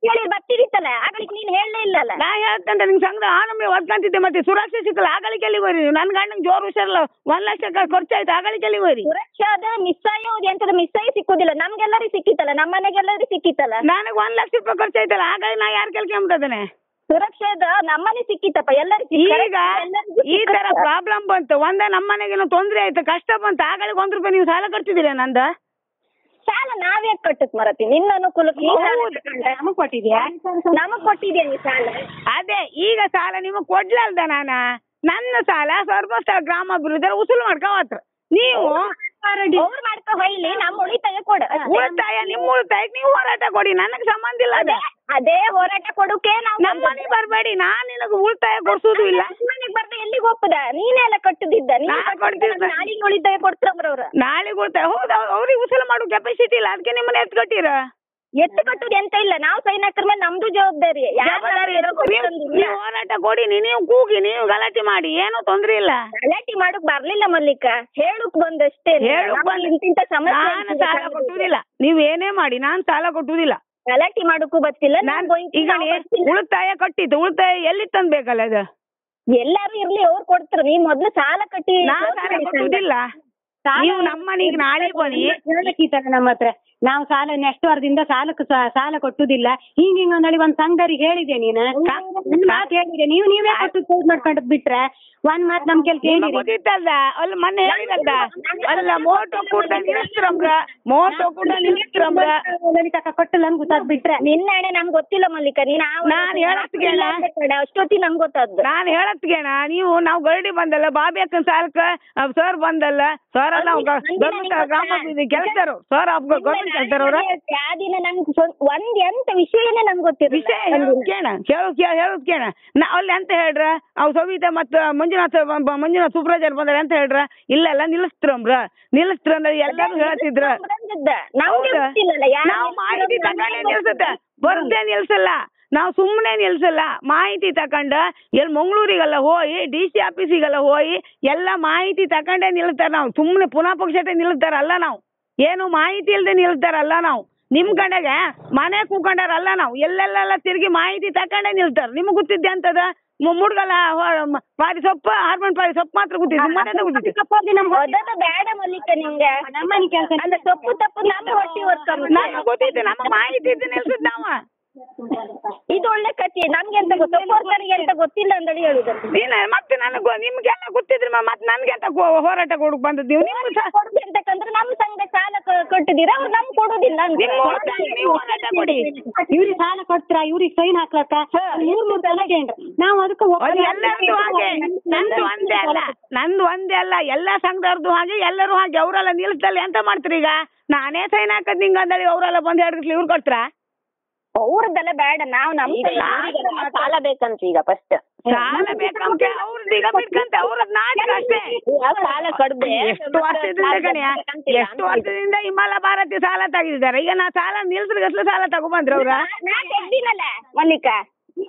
ಬರ್ತಿರಿತ್ತಲ್ಲ ಆಗಲಿಕ್ಕೆ ನೀನ್ ಹೇಳಲೇ ಇಲ್ಲಲ್ಲ. ನಾ ಹೇಳ್ತಂತ ನಿಮ್ಗೆ ಸಂಘದ ಆನಂದ ವರ್ಕಂತಿದ್ದೆ. ಮತ್ತೆ ಸುರಕ್ಷೆ ಸಿಕ್ಕಲ್ಲ, ಆಗಲಿಕ್ಕೆ ಎಲ್ಲಿ ಹೋಯ್ರಿ? ನನ್ ಗಂಡಂಗೆ ಜೋರು ಹುಷಾರಲ್ಲ, 1 ಲಕ್ಷ ಖರ್ಚಾಯ್ತು, ಆಗಲಿಕ್ಕೆ ಎಲ್ಲಿ ಹೋಯ್ರಿ? ಸುರಕ್ಷೆ ಅದ ಮಿಸ್ ಆಗಿ ಎಂತದ ಮಿಸ್ ಆಗಿ ಸಿಕ್ಕುದಿಲ್ಲ. ನಮ್ಗೆಲ್ಲರಿಗೂ ಸಿಕ್ಕಿತ್ತಲ್ಲ, ನಮ್ಮ ಮನೆಗೆಲ್ಲರಿಗೂ ಸಿಕ್ಕಿತ್ತಲ್ಲ. ನನಗೆ 1 ಲಕ್ಷ ರೂಪಾಯಿ ಖರ್ಚಾಯ್ತಲ್ಲ, ಹಾಗಾಗಿ ನಾ ಯಾರು ಕೇಳ್ಕೊಂಬತ್ತದನೆ? ಸುರಕ್ಷೆದ ನಮ್ಮನೆ ಸಿಕ್ಕಿತ್ತಪ್ಪ ಎಲ್ಲರಿಗೂ. ಈಗ ಈ ತರ ಪ್ರಾಬ್ಲಮ್ ಬಂತು, ನಮ್ಮನೆಗೇನೋ ತೊಂದ್ರೆ ಆಯ್ತು, ಕಷ್ಟ ಬಂತು, ಆಗಲೇ 1 ರೂಪಾಯಿ ನೀವು ಸಾಲ ಕಟ್ತಿದ್ದೀರಾ? ನಂದ ಸಾಲ ನಾವೇ ಕಟ್ಟಕ್ ಮರತಿ ನಿನ್ನ ಅನುಕೂಲಕ್ಕೆ ನಮಗ್ ಕೊಟ್ಟಿದ್ಯಾ ನೀ ಸಾಲ? ಅದೇ ಈಗ ಸಾಲ ನಿಮಗ್ ಕೊಡ್ಲಲ್ದ ನನ್ನ ಸಾಲ ಸರ್ವಸ್ಥಳ ಗ್ರಾಮಾಭಿವೃದ್ಧಿ ಉಸುಲು ಮಾಡ್ಕೋತ್ರ. ನೀವು ಅವ್ರು ಮಾಡ್ಕೊ ಹೊಯ್ಲಿ, ನಮ್ಮ ಉಳಿತಾಯ ಕೊಡು. ಉಳಿತಾಯ ನಿಮ್ಮ ಉಳಿತಾಯಕ್ಕೆ ನೀವು ಹೋರಾಟ ಕೊಡಿ, ನನಗೆ ಸಂಬಂಧ ಇಲ್ಲ. ಅದೇ ಹೋರಾಟ ಕೊಡೋಕೆ ನಾವು ನಮ್ಮ ಮನೆಗೆ ಬರಬೇಡಿ. ನಾನು ನಿನಗೆ ಉಳಿತಾಯ ಕೊಡ್ಸೋದು ಇಲ್ಲ. ಮನೆಗೆ ಬರ್ದೆ ಎಲ್ಲಿಗೆ ಹೋಗ್ತದ? ನೀನೇ ಎಲ್ಲ ಕಟ್ಟುದಿದ್ದ. ನಾಳೆಗೆ ಉಳಿತಾಯ ಕೊಡ್ತಾರ ನಾಳೆಗೆ ಉಳಿತಾಯ. ಹೌದು, ಅವ್ರಿಗೆ ಉಸಲು ಮಾಡೋ ಕೆಪಾಸಿಟಿ ಇಲ್ಲ, ಅದಕ್ಕೆ ನಿಮ್ಮನ್ನ ಎತ್ತು ಕಟ್ಟಿರ. ಎತ್ತು ಕಟ್ಟುದು ಎಂತ ಇಲ್ಲ, ನಾವು ಸೈನ್ ಹಾಕ್ರ ಮೇಲೆ ನಮ್ದು ಜವಾಬ್ದಾರಿ. ನೀವು ಹೋರಾಟ ಕೊಡಿ, ನೀವು ಕೂಗಿ, ನೀವು ಗಲಾಟೆ ಮಾಡಿ, ಏನೂ ತೊಂದ್ರೆ ಇಲ್ಲ. ಗಲಾಟೆ ಮಾಡಕ್ ಬರ್ಲಿಲ್ಲ ಮಲ್ಲಿಕ, ಹೇಳುಕ್ ಬಂದಷ್ಟೇ. ನಾನು ಸಾಲ ಕೊಟ್ಟುದಿಲ್ಲ, ನೀವ್ ಏನೇ ಮಾಡಿ ನಾನು ಸಾಲ ಕೊಟ್ಟುದಿಲ್ಲ. ಗಲಾಟೆ ಮಾಡಕ್ಕೂ ಗೊತ್ತಿಲ್ಲ. ಈಗ ಉಳಿತಾಯ ಕಟ್ಟಿದ್ದು, ಉಳಿತಾಯ ಎಲ್ಲಿ ತಂದ್ಬೇಕಲ್ಲ ಅದು? ಎಲ್ಲಾರು ಇರ್ಲಿ, ಅವ್ರು ಕೊಡ್ತಾರ. ನೀವ್ ಮೊದ್ಲು ಸಾಲ ಕಟ್ಟಿ. ನಾನು ಸಾಲ ಕೊಟ್ಟುದಿಲ್ಲ. ನೀವು ನಮ್ಮನೆಗೆ ನಾಳೆ ಬನ್ನಿ. ನಮ್ಮ ಹತ್ರ ನಾವು ಸಾಲ ನೆಕ್ಸ್ಟ್ ವಾರದಿಂದ ಸಾಲ ಕೊಟ್ಟುದಿಲ್ಲ. ಹಿಂಗ ಒಂದಳಿ ಒಂದ್ ಸಂಘದವ್ರಿಗೆ ಹೇಳಿದೆ, ನೀನು ಮಾತು ಹೇಳಿದೆ. ನೀವೇ ಕೊಟ್ಟು ಚೇಂಜ್ ಮಾಡ್ಕೊಂಡ್ ಬಿಟ್ರೆ ಒಂದ್ ಮಾತ್ ನಮ್ ಕೆಲ್ ಗೊತ್ತಿತ್ತಲ್ಲ, ಅಲ್ಲಿ ಮೊನ್ನೆ ಹೇಳಿದಲ್ಲ, ಅಲ್ಲ ಮೋಟೋ ಕೂಡ ನಿಲ್ಲಿಸ್ರಂಬ್ರ, ಕೊಟ್ಟಲ್ಲ ನಮ್ಗೆ ಗೊತ್ತಾದ್ ಬಿಟ್ರೆ. ನಿನ್ನೆ ನಮ್ಗೆ ಗೊತ್ತಿಲ್ಲ ಮಲ್ಲಿಕ. ನಾನು ಹೇಳತ್ಗೇಣ ಅಷ್ಟೊತ್ತಿ ನಮ್ಗೆ ಗೊತ್ತಾದ್ದು. ನಾನು ಹೇಳತ್ಗೇಣ ನಾವು ಗರಡಿ ಬಂದಲ್ಲ, ಬಾಬಿ ಅಕ್ಕನ ಸಾಲಕ್ಕ ಸರ್ ಬಂದಲ್ಲ. ಸರ್ ಅಲ್ಲ ಗ್ರಾಮ ಕೆಲಸರು, ಸರ್ ಗೌರ್ಮೆಂಟ್ ಕೆಲಸರು. ಅವ್ರ ಆ ದಿನ ನಮ್ಗೆ ಒಂದ್ ಎಂತ ವಿಷಯನೇ ನಮ್ಗೆ ಗೊತ್ತಿಲ್ಲ. ವಿಷಯ ಹೇಳುದ್ ಕೇಳ. ಅಲ್ಲಿ ಎಂತ ಹೇಳ್ರ, ಅವ್ ಸವಿತಾ ಮತ್ತ ಮಂಜುನಾಥ್ ಸುಬ್ರಾಜರ್ ಬಂದಾರ ಅಂತ ಹೇಳ್ರ. ಇಲ್ಲ ನಿಲ್ಲಿಸ್ತ್ರಂಬ್ರ ಅಂದ್ರೆ ಎಲ್ಲಾರು ಹೇಳ್ತಿದ್ರ. ನಾವು ಮಾಹಿತಿ ತಗೊಂಡೇ ನಿಲ್ಸುತ್ತೆ, ಬರ್ದೇ ನಿಲ್ಸಲ್ಲ. ನಾವು ಸುಮ್ಮನೆ ನಿಲ್ಸಲ್ಲ, ಮಾಹಿತಿ ತಕೊಂಡ ಎಲ್ಲಿ ಮಂಗಳೂರಿಗೆಲ್ಲ ಹೋಗಿ DC ಆಫೀಸಿಗೆಲ್ಲ ಹೋಗಿ ಎಲ್ಲ ಮಾಹಿತಿ ತಕೊಂಡೇ ನಿಲ್ತಾರ. ನಾವು ಸುಮ್ಮನೆ ಪುನಃ ಪಕ್ಷತೆ ನಿಲ್ತಾರಲ್ಲ, ನಾವು ಏನು ಮಾಹಿತಿ ಇಲ್ದೆ ನಿಲ್ತಾರಲ್ಲ. ನಾವು ನಿಮ್ ಕಡೆಗೆ ಮನೆ ಕೂಕೊಂಡಾರಲ್ಲ, ನಾವು ಎಲ್ಲೆಲ್ಲ ತಿರುಗಿ ಮಾಹಿತಿ ತಕೊಂಡೇ ನಿಲ್ತಾರ. ನಿಮ್ಗೆ ಗೊತ್ತಿದ್ದೆ ಅಂತದ ಮುಡ್ಗಲ್ಲ ಪಾರಿ ಸೊಪ್ಪು, ಹಾರ್ಮೋನ್ ಪಾರಿ ಸೊಪ್ಪು ಮಾತ್ರ ಗೊತ್ತಿದ್ದು, ಮನೆ ಗೊತ್ತಿತ್ತು. ಬೇಡ ಮಲ್ಲಿಕ, ನಿಮ್ಗೆ ನಮ್ಮನೆ ಕೆಲಸ ಅಂದ್ರೆ ಸೊಪ್ಪು ತಪ್ಪು ನಮ್ಮ ಹೊಟ್ಟಿ ನಮ್ಗೆ ಗೊತ್ತಿತ್ತು, ನಮ್ಮ ಮಾಹಿತಿ ಇದ್ದು ನಿಲ್ಸುದ್ ನಾವ. ಇದು ಒಳ್ಳೆ ಕಥೆ. ನಮ್ಗೆ ಎಂತ ಎಂತ ಗೊತ್ತಿಲ್ಲ ಅಂತೇಳಿ ಹೇಳುದು. ಮತ್ತೆ ನಿಮ್ಗೆಲ್ಲ ಗೊತ್ತಿದ್ರಿ, ಮತ್ತೆ ನನ್ಗೆ ಅಂತ ಹೋರಾಟ ಕೊಡಕ್ ಬಂದದ್ದು ನೀವು. ಎಂತಕ್ಕಂದ್ರೆ ನಮ್ ಸಂಘ ಸಾಲ ಕೊಟ್ಟಿದ್ದೀರಾ, ಅವ್ರು ನಮ್ಗೆ ಕೊಡುದಿಲ್ಲ. ನೀವು ಹೋರಾಟ ಕೊಡಿ. ಇವ್ರಿಗೆ ಸಾಲ ಕೊಡ್ತೀರಾ, ಇವ್ರಿಗೆ ಸೈನ್ ಹಾಕ್ಲಕ್ಕ ನಾವು ಅದಕ್ಕೆ ಎಲ್ಲರದ್ದು ಹಾಗೆ. ನಂದು ಒಂದೇ ಅಲ್ಲ, ಎಲ್ಲಾ ಸಂಘದವ್ರದ್ದು ಹಾಗೆ, ಎಲ್ಲರೂ ಹಾಗೆ. ಅವರೆಲ್ಲ ನಿಲ್ಸಲ್ಲ ಎಂತ ಮಾಡ್ತೀರಿ? ಈಗ ನಾನೇ ಸೈನ್ ಹಾಕದ್ ನಿಂಗ ಅಂದೇಳಿ ಅವರೆಲ್ಲ ಬಂದ್ ಹೇಳಿದ್ಲಿ, ಇವ್ರು ಕೊಡ್ತಾರ? ಅವ್ರದ್ದೆಲ್ಲ ಬೇಡ. ನಾವು ಸಾಲ ಬೇಕಂತ ಈಗ ಫಸ್ಟ್ ಸಾಲ ಬೇಕಂತ ಅವ್ರದ್ದೀಗ ಬಿಟ್ಕಂತ ಅವ್ರದ್ ನಾಟಕ ಅಷ್ಟೇ. ಸಾಲ ಕಡ್ದೆ ಎಷ್ಟು ವರ್ಷದಿಂದ ಹಿಮಾಲ ಭಾರತಿ ಸಾಲ ತೆಗೆದಿದ್ದಾರೆ. ಈಗ ನಾ ಸಾಲ ನಿಲ್ಸ್ರಿಗಸ್ಲು ಸಾಲ ತಗೊಬಂದ್ರ ಅವ್ರ. ನಾ ತೆಗ್ದಿನಲ್ಲ ಮಲ್ಲಿಕ,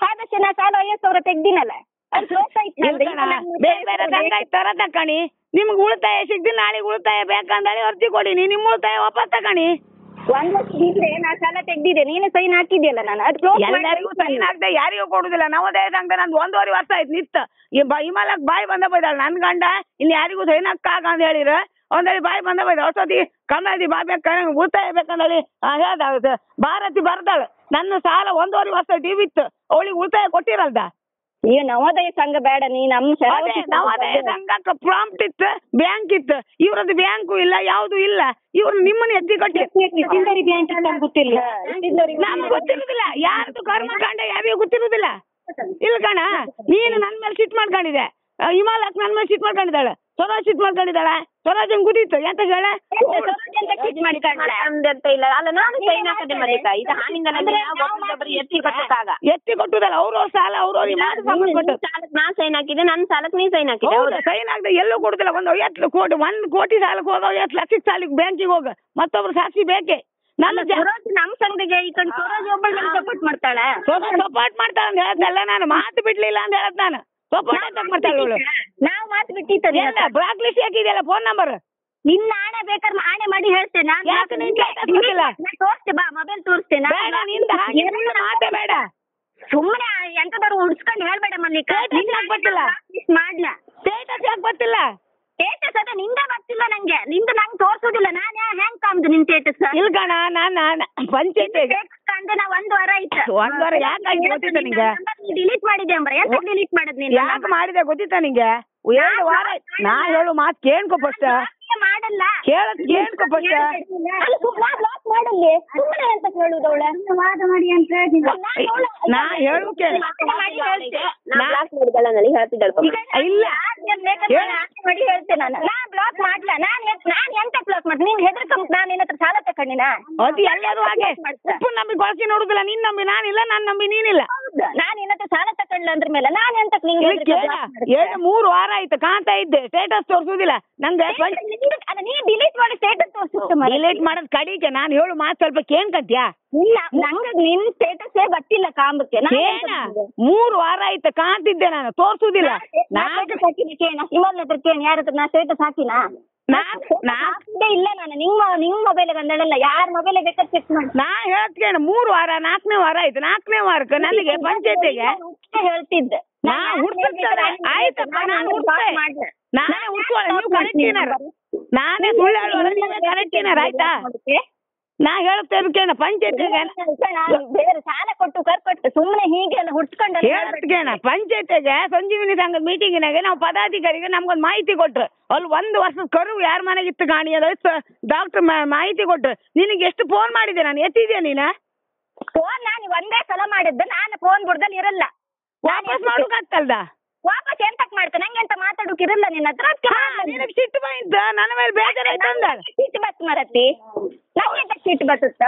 ಆದಷ್ಟು ನಾ ಸಾಲ 50,000 ತೆಗ್ದಿನಲ್ಲ. ಬೇರೆ ಬೇರೆ ತರ ತಕಣಿ. ನಿಮ್ಗೆ ಉಳಿತಾಯ ಸಿಗ್ದಿ, ನಾಳೆಗೆ ಉಳಿತಾಯ ಬೇಕಂದೇಳಿ ಅರ್ಜಿ ಕೊಡಿನಿ, ನಿಮ್ ಉಳಿತಾಯ ವಾಪಸ್ ತಕಣಿ. 1 ಲಕ್ಷ ಇದ್ರೆ ನಾ ಸಾಲ ತೆಗ್ದಿದ್ದೆ, ನೀನು ಸೈನ್ ಹಾಕಿದ್ಯಲ್ಲ. ನಾನು ಎಲ್ಲರಿಗೂ ಸೈನ್ ಹಾಕ್ದೆ, ಯಾರಿಗೂ ಕೊಡುದಿಲ್ಲ. ನವೋದಯ ಸಂಘ ನಂದು 1.5 ವರ್ಷ ಆಯ್ತು ನಿತ್ತ. ಹಿಮಾಲಕ್ ಬಾಯಿ ಬಂದ ಬೈದಾಳ ನನ್ ಗಂಡ, ಇಲ್ಲಿ ಯಾರಿಗೂ ಸೈನ್ ಹಾಕಾಗ ಅಂತ ಹೇಳಿರ ಒಂದೇಳಿ ಬಾಯಿ ಬಂದ ಬೈದ. ಅಷ್ಟೊತ್ತಿಗೆ ಕಮಲಾದಿ ಬಾಬಿ ಉಳಿತಾಯ ಬೇಕಂದೇಳಿ ಹೇಳ್ದ. ಭಾರತಿ ಬರ್ದಾಳ, ನನ್ನ ಸಾಲ 1.5 ವರ್ಷ ಇತ್ತು, ಅವಳಿಗೆ ಉಳಿತಾಯ ಕೊಟ್ಟಿರಲ್ದ. ಈಗ ನವೋದಯ ಸಂಘ ಬೇಡ, ನೀ ನಮ್ಮ ನವೋದಯ ಸಂಘಕ್ಕೆ ಪ್ರಾಂಪ್ಟ್ ಇತ್ತು, ಬ್ಯಾಂಕ್ ಇತ್ತು. ಇವ್ರದ್ದು ಬ್ಯಾಂಕು ಇಲ್ಲ, ಯಾವ್ದು ಇಲ್ಲ. ಇವ್ರು ನಿಮ್ಮನ್ನ ಎತ್ತಿ ಕಟ್ಟಿ ಬ್ಯಾಂಕ್ ಗೊತ್ತಿಲ್ಲ, ನಮ್ಗೆ ಗೊತ್ತಿರುದಿಲ್ಲ. ಯಾರ್ದು ಕರ್ಮಕಾಂಡ ಯಾರಿಗೂ ಗೊತ್ತಿರುದಿಲ್ಲ. ಇಲ್ಲ ಕಣ, ನೀನು ನನ್ ಮೇಲೆ ಸಿಟ್ ಮಾಡ್ಕೊಂಡಿದೆ. ಹಿಮಾಲಯಕ್ಕೆ ನನ್ನ ಮೇಲೆ ಸಿಟ್ ಮಾಡ್ಕೊಂಡಿದ್ದಾಳೆ, ಸ್ವರಾಜ್ ಸಿಟ್ ಮಾಡ್ಕೊಂಡಿದ್ದಾಳೆ. ಸ್ವರಾಜ್ ಗುದೀತು ಎಂತ ಹೇಳ ಅಂತ ಇಲ್ಲ ಅಲ್ಲ ನಾನು ಸೈನ್ ಹಾಕದೆ ಮತ್ತೆ ಇದು ಎತ್ತಿ ಕೊಟ್ಟುದಲ್ಲ ಅವ್ರವ್ರ ಸಾಲ ಅವ್ರವ್ರಿಗೆ ನಾನ್ ಸೈನ್ ಹಾಕಿದೆ, ನನ್ನ ಸಾಲಕ್ಕೆ ನೀನ್ ಸೈನ್ ಹಾಕಿದೆ. ಸೈನ್ ಆಗದೆ ಎಲ್ಲೂ ಕೊಡುದಿಲ್ಲ. ಒಂದು 1 ಕೋಟಿ ಸಾಲಕ್ಕೆ ಹೋಗ 8 ಲಕ್ಷಕ್ಕೆ ಸಾಲಿಗೆ ಬ್ಯಾಂಕಿಗೆ ಹೋಗ ಮತ್ತೊಬ್ರು ಸಾಕ್ಷಿ ಬೇಕೆ. ನಮ್ ಸಂಘಕ್ಕೆ ಈ ಕಡೆ ಸ್ವರಾಜ್ ಒಬ್ಬ ಸಪೋರ್ಟ್ ಮಾಡ್ತಾಳೆ, ಸಪೋರ್ಟ್ ಮಾಡ್ತಾಳ ಅಂತ ಹೇಳದ್ನಲ್ಲ ನಾನು. ಮಾತು ಬಿಡ್ಲಿಲ್ಲ ಅಂತ ಹೇಳದ್ ನಾನು. ಸಪೋರ್ಟ್ ಮಾಡ್ತಾಳೆ. ನಾವ್ ಮಾತು ಬಿಟ್ಟಿದ್ದೆ. ಬ್ಲಾಕ್ ಲಿಸ್ಟ್ ಹಾಕಿದೆಯಲ್ಲ ಫೋನ್ ನಂಬರ್. ನಿನ್ನ ಆಣೆ ಬೇಕಾದ್ರೆ ಆಣೆ ಮಾಡಿ ಹೇಳ್ತೇನೆ. ತೋರಿಸ್ತೇ ಬಾ, ಮೊಬೈಲ್ ತೋರಿಸ್ತೇನೆ. ಮಾತೇ ಬೇಡ, ಸುಮ್ಮನೆ ಎಂತದಾರು ಉಡ್ಸ್ಕೊಂಡು ಹೇಳ್ಬೇಡ ಮಲ್ಲಿಕ. ಗೊತ್ತಿಲ್ಲ ಮಾಡ್ಲ ಸ್ಟೇಟಸ್ ಯಾಕೆ ಗೊತ್ತಿಲ್ಲ? ಸ್ಟೇಟಸ್ ಅದ ನಿಂದ ಗೊತ್ತಿಲ್ಲ ನಂಗೆ, ನಿಂದು ನಂಗೆ ತೋರ್ಸೋದಿಲ್ಲ. ನಾನ್ ಹೆಂಗ್ ಕಾಮ್ದು ನಿನ್ ಸ್ಟೇಟಸ್? ಇಲ್ಕಣ ನಾನು ಪಂಚಾಯತ್ ಕಂಡು ನಾ 1 ವಾರ ಆಯ್ತು. 1 ವಾರ ಯಾಕೆ ಗೊತ್ತಿತ್ತ ನಿಂಗೆ? ಡಿಲೀಟ್ ಮಾಡಿದೆ ಅಂಬ್ರ. ಎಂತ ಡಿಲೀಟ್ ಮಾಡದ್ ನೀನ್? ಯಾಕೆ ಮಾಡಿದೆ ಗೊತ್ತಿತ್ತ ನಿಂಗೆ? 2 ವಾರ ನಾ ಹೇಳು ಮಾತು ಕೇಳ್ಕೊ ಫಸ್ಟ್. ಮಾಡಲ್ಲ ಕೇಳದ್ ಕೇಳ್ಕೊ ಫಸ್ಟ್. ಬ್ಲಾಕ್ ಮಾಡಲ್ಲಿ ಸುಮ್ಮನೆ ಅಂತ ಕೇಳುದವಳ ವಾದ ಮಾಡಿ ಅಂತ ನಾ ಹೇಳು ಕೇಳ. ಇಲ್ಲ ಮಾಡಿ ಹೇಳ್ತೇನೆ ನಾನು. ನಾ ಬ್ಲಾಕ್ ಮಾಡ್ಲಾ. ನಾನ್ ಎಂತ ಬ್ಲಾಕ್ ಮಾಡ್ತೀನಿ? ನೀನ್ ಹೆದರ್ಕ ನಾನು ನಿನ್ನ ಹತ್ರ ಸಾಲ ತಕೊಂಡಿನ? ಅದು ಎಲ್ಲರೂ ಹಾಗೆ ಉಪ್ಪು ನಂಬಿ ಗೊಳಸಿ ನೋಡುದಿಲ್ಲ. ನಿನ್ ನಂಬಿ ನಾನಿಲ್ಲ, ನಾನ್ ನಂಬಿ ನೀನಿಲ್ಲ. ನಾನ್ ನಿನ್ನ ಹತ್ರ ಸಾಲ ತಕೊಂಡ್ಲ ಅಂದ್ರ ಮೇಲೆ ನಾನ್ ಎಂತ 3 ವಾರ ಆಯ್ತು ಕಾಣ್ತಾ ಇದ್ದೆ. ಸ್ಟೇಟಸ್ ತೋರ್ಸುದಿಲ್ಲ ನಂಗೆ. ನೀ ಡಿಲೀಟ್ ಮಾಡಿ ಸ್ಟೇಟಸ್ ತೋರ್ಸು. ಡಿಲೀಟ್ ಮಾಡೋದ್ ಕಡಿಗೆ. ನಾನು ಹೇಳು ಮಾತು ಸ್ವಲ್ಪ ಕೇಳ್ಕಂತ್ಯಾ? ಇಲ್ಲ ನಂಗೆ ನಿನ್ ಸ್ಟೇಟಸ್ ಗೊತ್ತಿಲ್ಲ ಕಾಂಬಕ್ಕೆ. 3 ವಾರ ಆಯ್ತು ಕಾಣ್ತಿದ್ದೆ ನಾನು, ತೋರ್ಸುದಿಲ್ಲ. ಇವಾಗ ಯಾರ ಹತ್ರ ನಾ ಸ್ಟೇಟಸ್ ಹಾಕಿನಾ? ಇಲ್ಲ ನಾನು ನಿಮ್ ಮೊಬೈಲ್ ಅಂದಳಲ್ಲ, ಯಾರ ಮೊಬೈಲ್ ಬೇಕಾದ್ರೆ ಚೆಕ್ ಮಾಡಿ. ನಾ ಹೇಳ್ತೇನೆ 3 ವಾರ 4ನೇ ವಾರ ಆಯ್ತು. 4ನೇ ವಾರಕ್ಕೆ ನನಗೆ ಪಂಚಾಯತಿಗೆ ಹೇಳ್ತಿದ್ದೆ ನಾ ಹುಡ್ತಾರೆ. ಆಯ್ತಪ್ಪ ನಾನು ಹುಡ್ತೆ, ನಾನೇ ಹುಡ್ಕೋಳ. ನೀವು ಕರೆಕ್ಟಿನಾರ, ನಾನೇ ಸುಳ್ಳು ಹೇಳೋಲ್ಲ, ನೀವೇ ಕರೆಕ್ಟಿನಾರ. ಆಯ್ತಾ? ನಾ ಹೇಳ್ತೇನೆ ಪಂಚಾಯತಿಗೆ ಬೇರೆ ಸಾಲ ಕೊಟ್ಟು ಕರ್ಕೊಟ್ಟು ಸುಮ್ಮನೆ ಹೀಗೆಲ್ಲ ಹುಡ್ಸ್ಕೊಂಡು ಹೇಳ್ತೇನೆ. ಪಂಚಾಯತಿಗೆ ಸಂಜೀವಿನಿ ಸಂಘದ ಮೀಟಿಂಗಿನಾಗೆ ನಾವು ಪದಾಧಿಕಾರಿಗೆ ನಮ್ಗೊಂದು ಮಾಹಿತಿ ಕೊಟ್ರು. ಅಲ್ಲಿ 1 ವರ್ಷದ ಕರು ಯಾರ ಮನೆಗಿತ್ತು ಗಾಣಿ ಅದ ಡಾಕ್ಟರ್ ಮಾಹಿತಿ ಕೊಟ್ರು. ನಿನಗೆ ಎಷ್ಟು ಫೋನ್ ಮಾಡಿದೆ ನಾನು? ಎತ್ತಿದ್ಯಾ ನೀನ ಫೋನ್? ನಾನು ಒಂದೇ ಸಲ ಮಾಡಿದ್ದೆ. ನಾನು ಫೋನ್ ಬಿಡ್ದಲ್ಲಿ ಇರಲ್ಲ. ವಾಪಸ್ ಮಾಡೋಕಾಗ್ತಲ್ದ? ವಾಪಸ್ ಎಂತಕ್ ಮಾಡ್ತೇನೆ? ನಂಗೆ ಎಂತ ಮಾತಾಡೋಕ್ ಇರಲ್ಲ ನಿನ್ನ ಹತ್ರ. ನಿನಗೆ ಸಿಟ್ಟು ಬಂತ ನನ್ನ ಮೇಲೆ ಬೇಜಾರಾಯ್ತಂದ? ಸಿಟ್ಟು ಬತ್ ಮರತಿ, ನಂಗೆ ಸಿಟ್ಟು ಬರ್ತದ.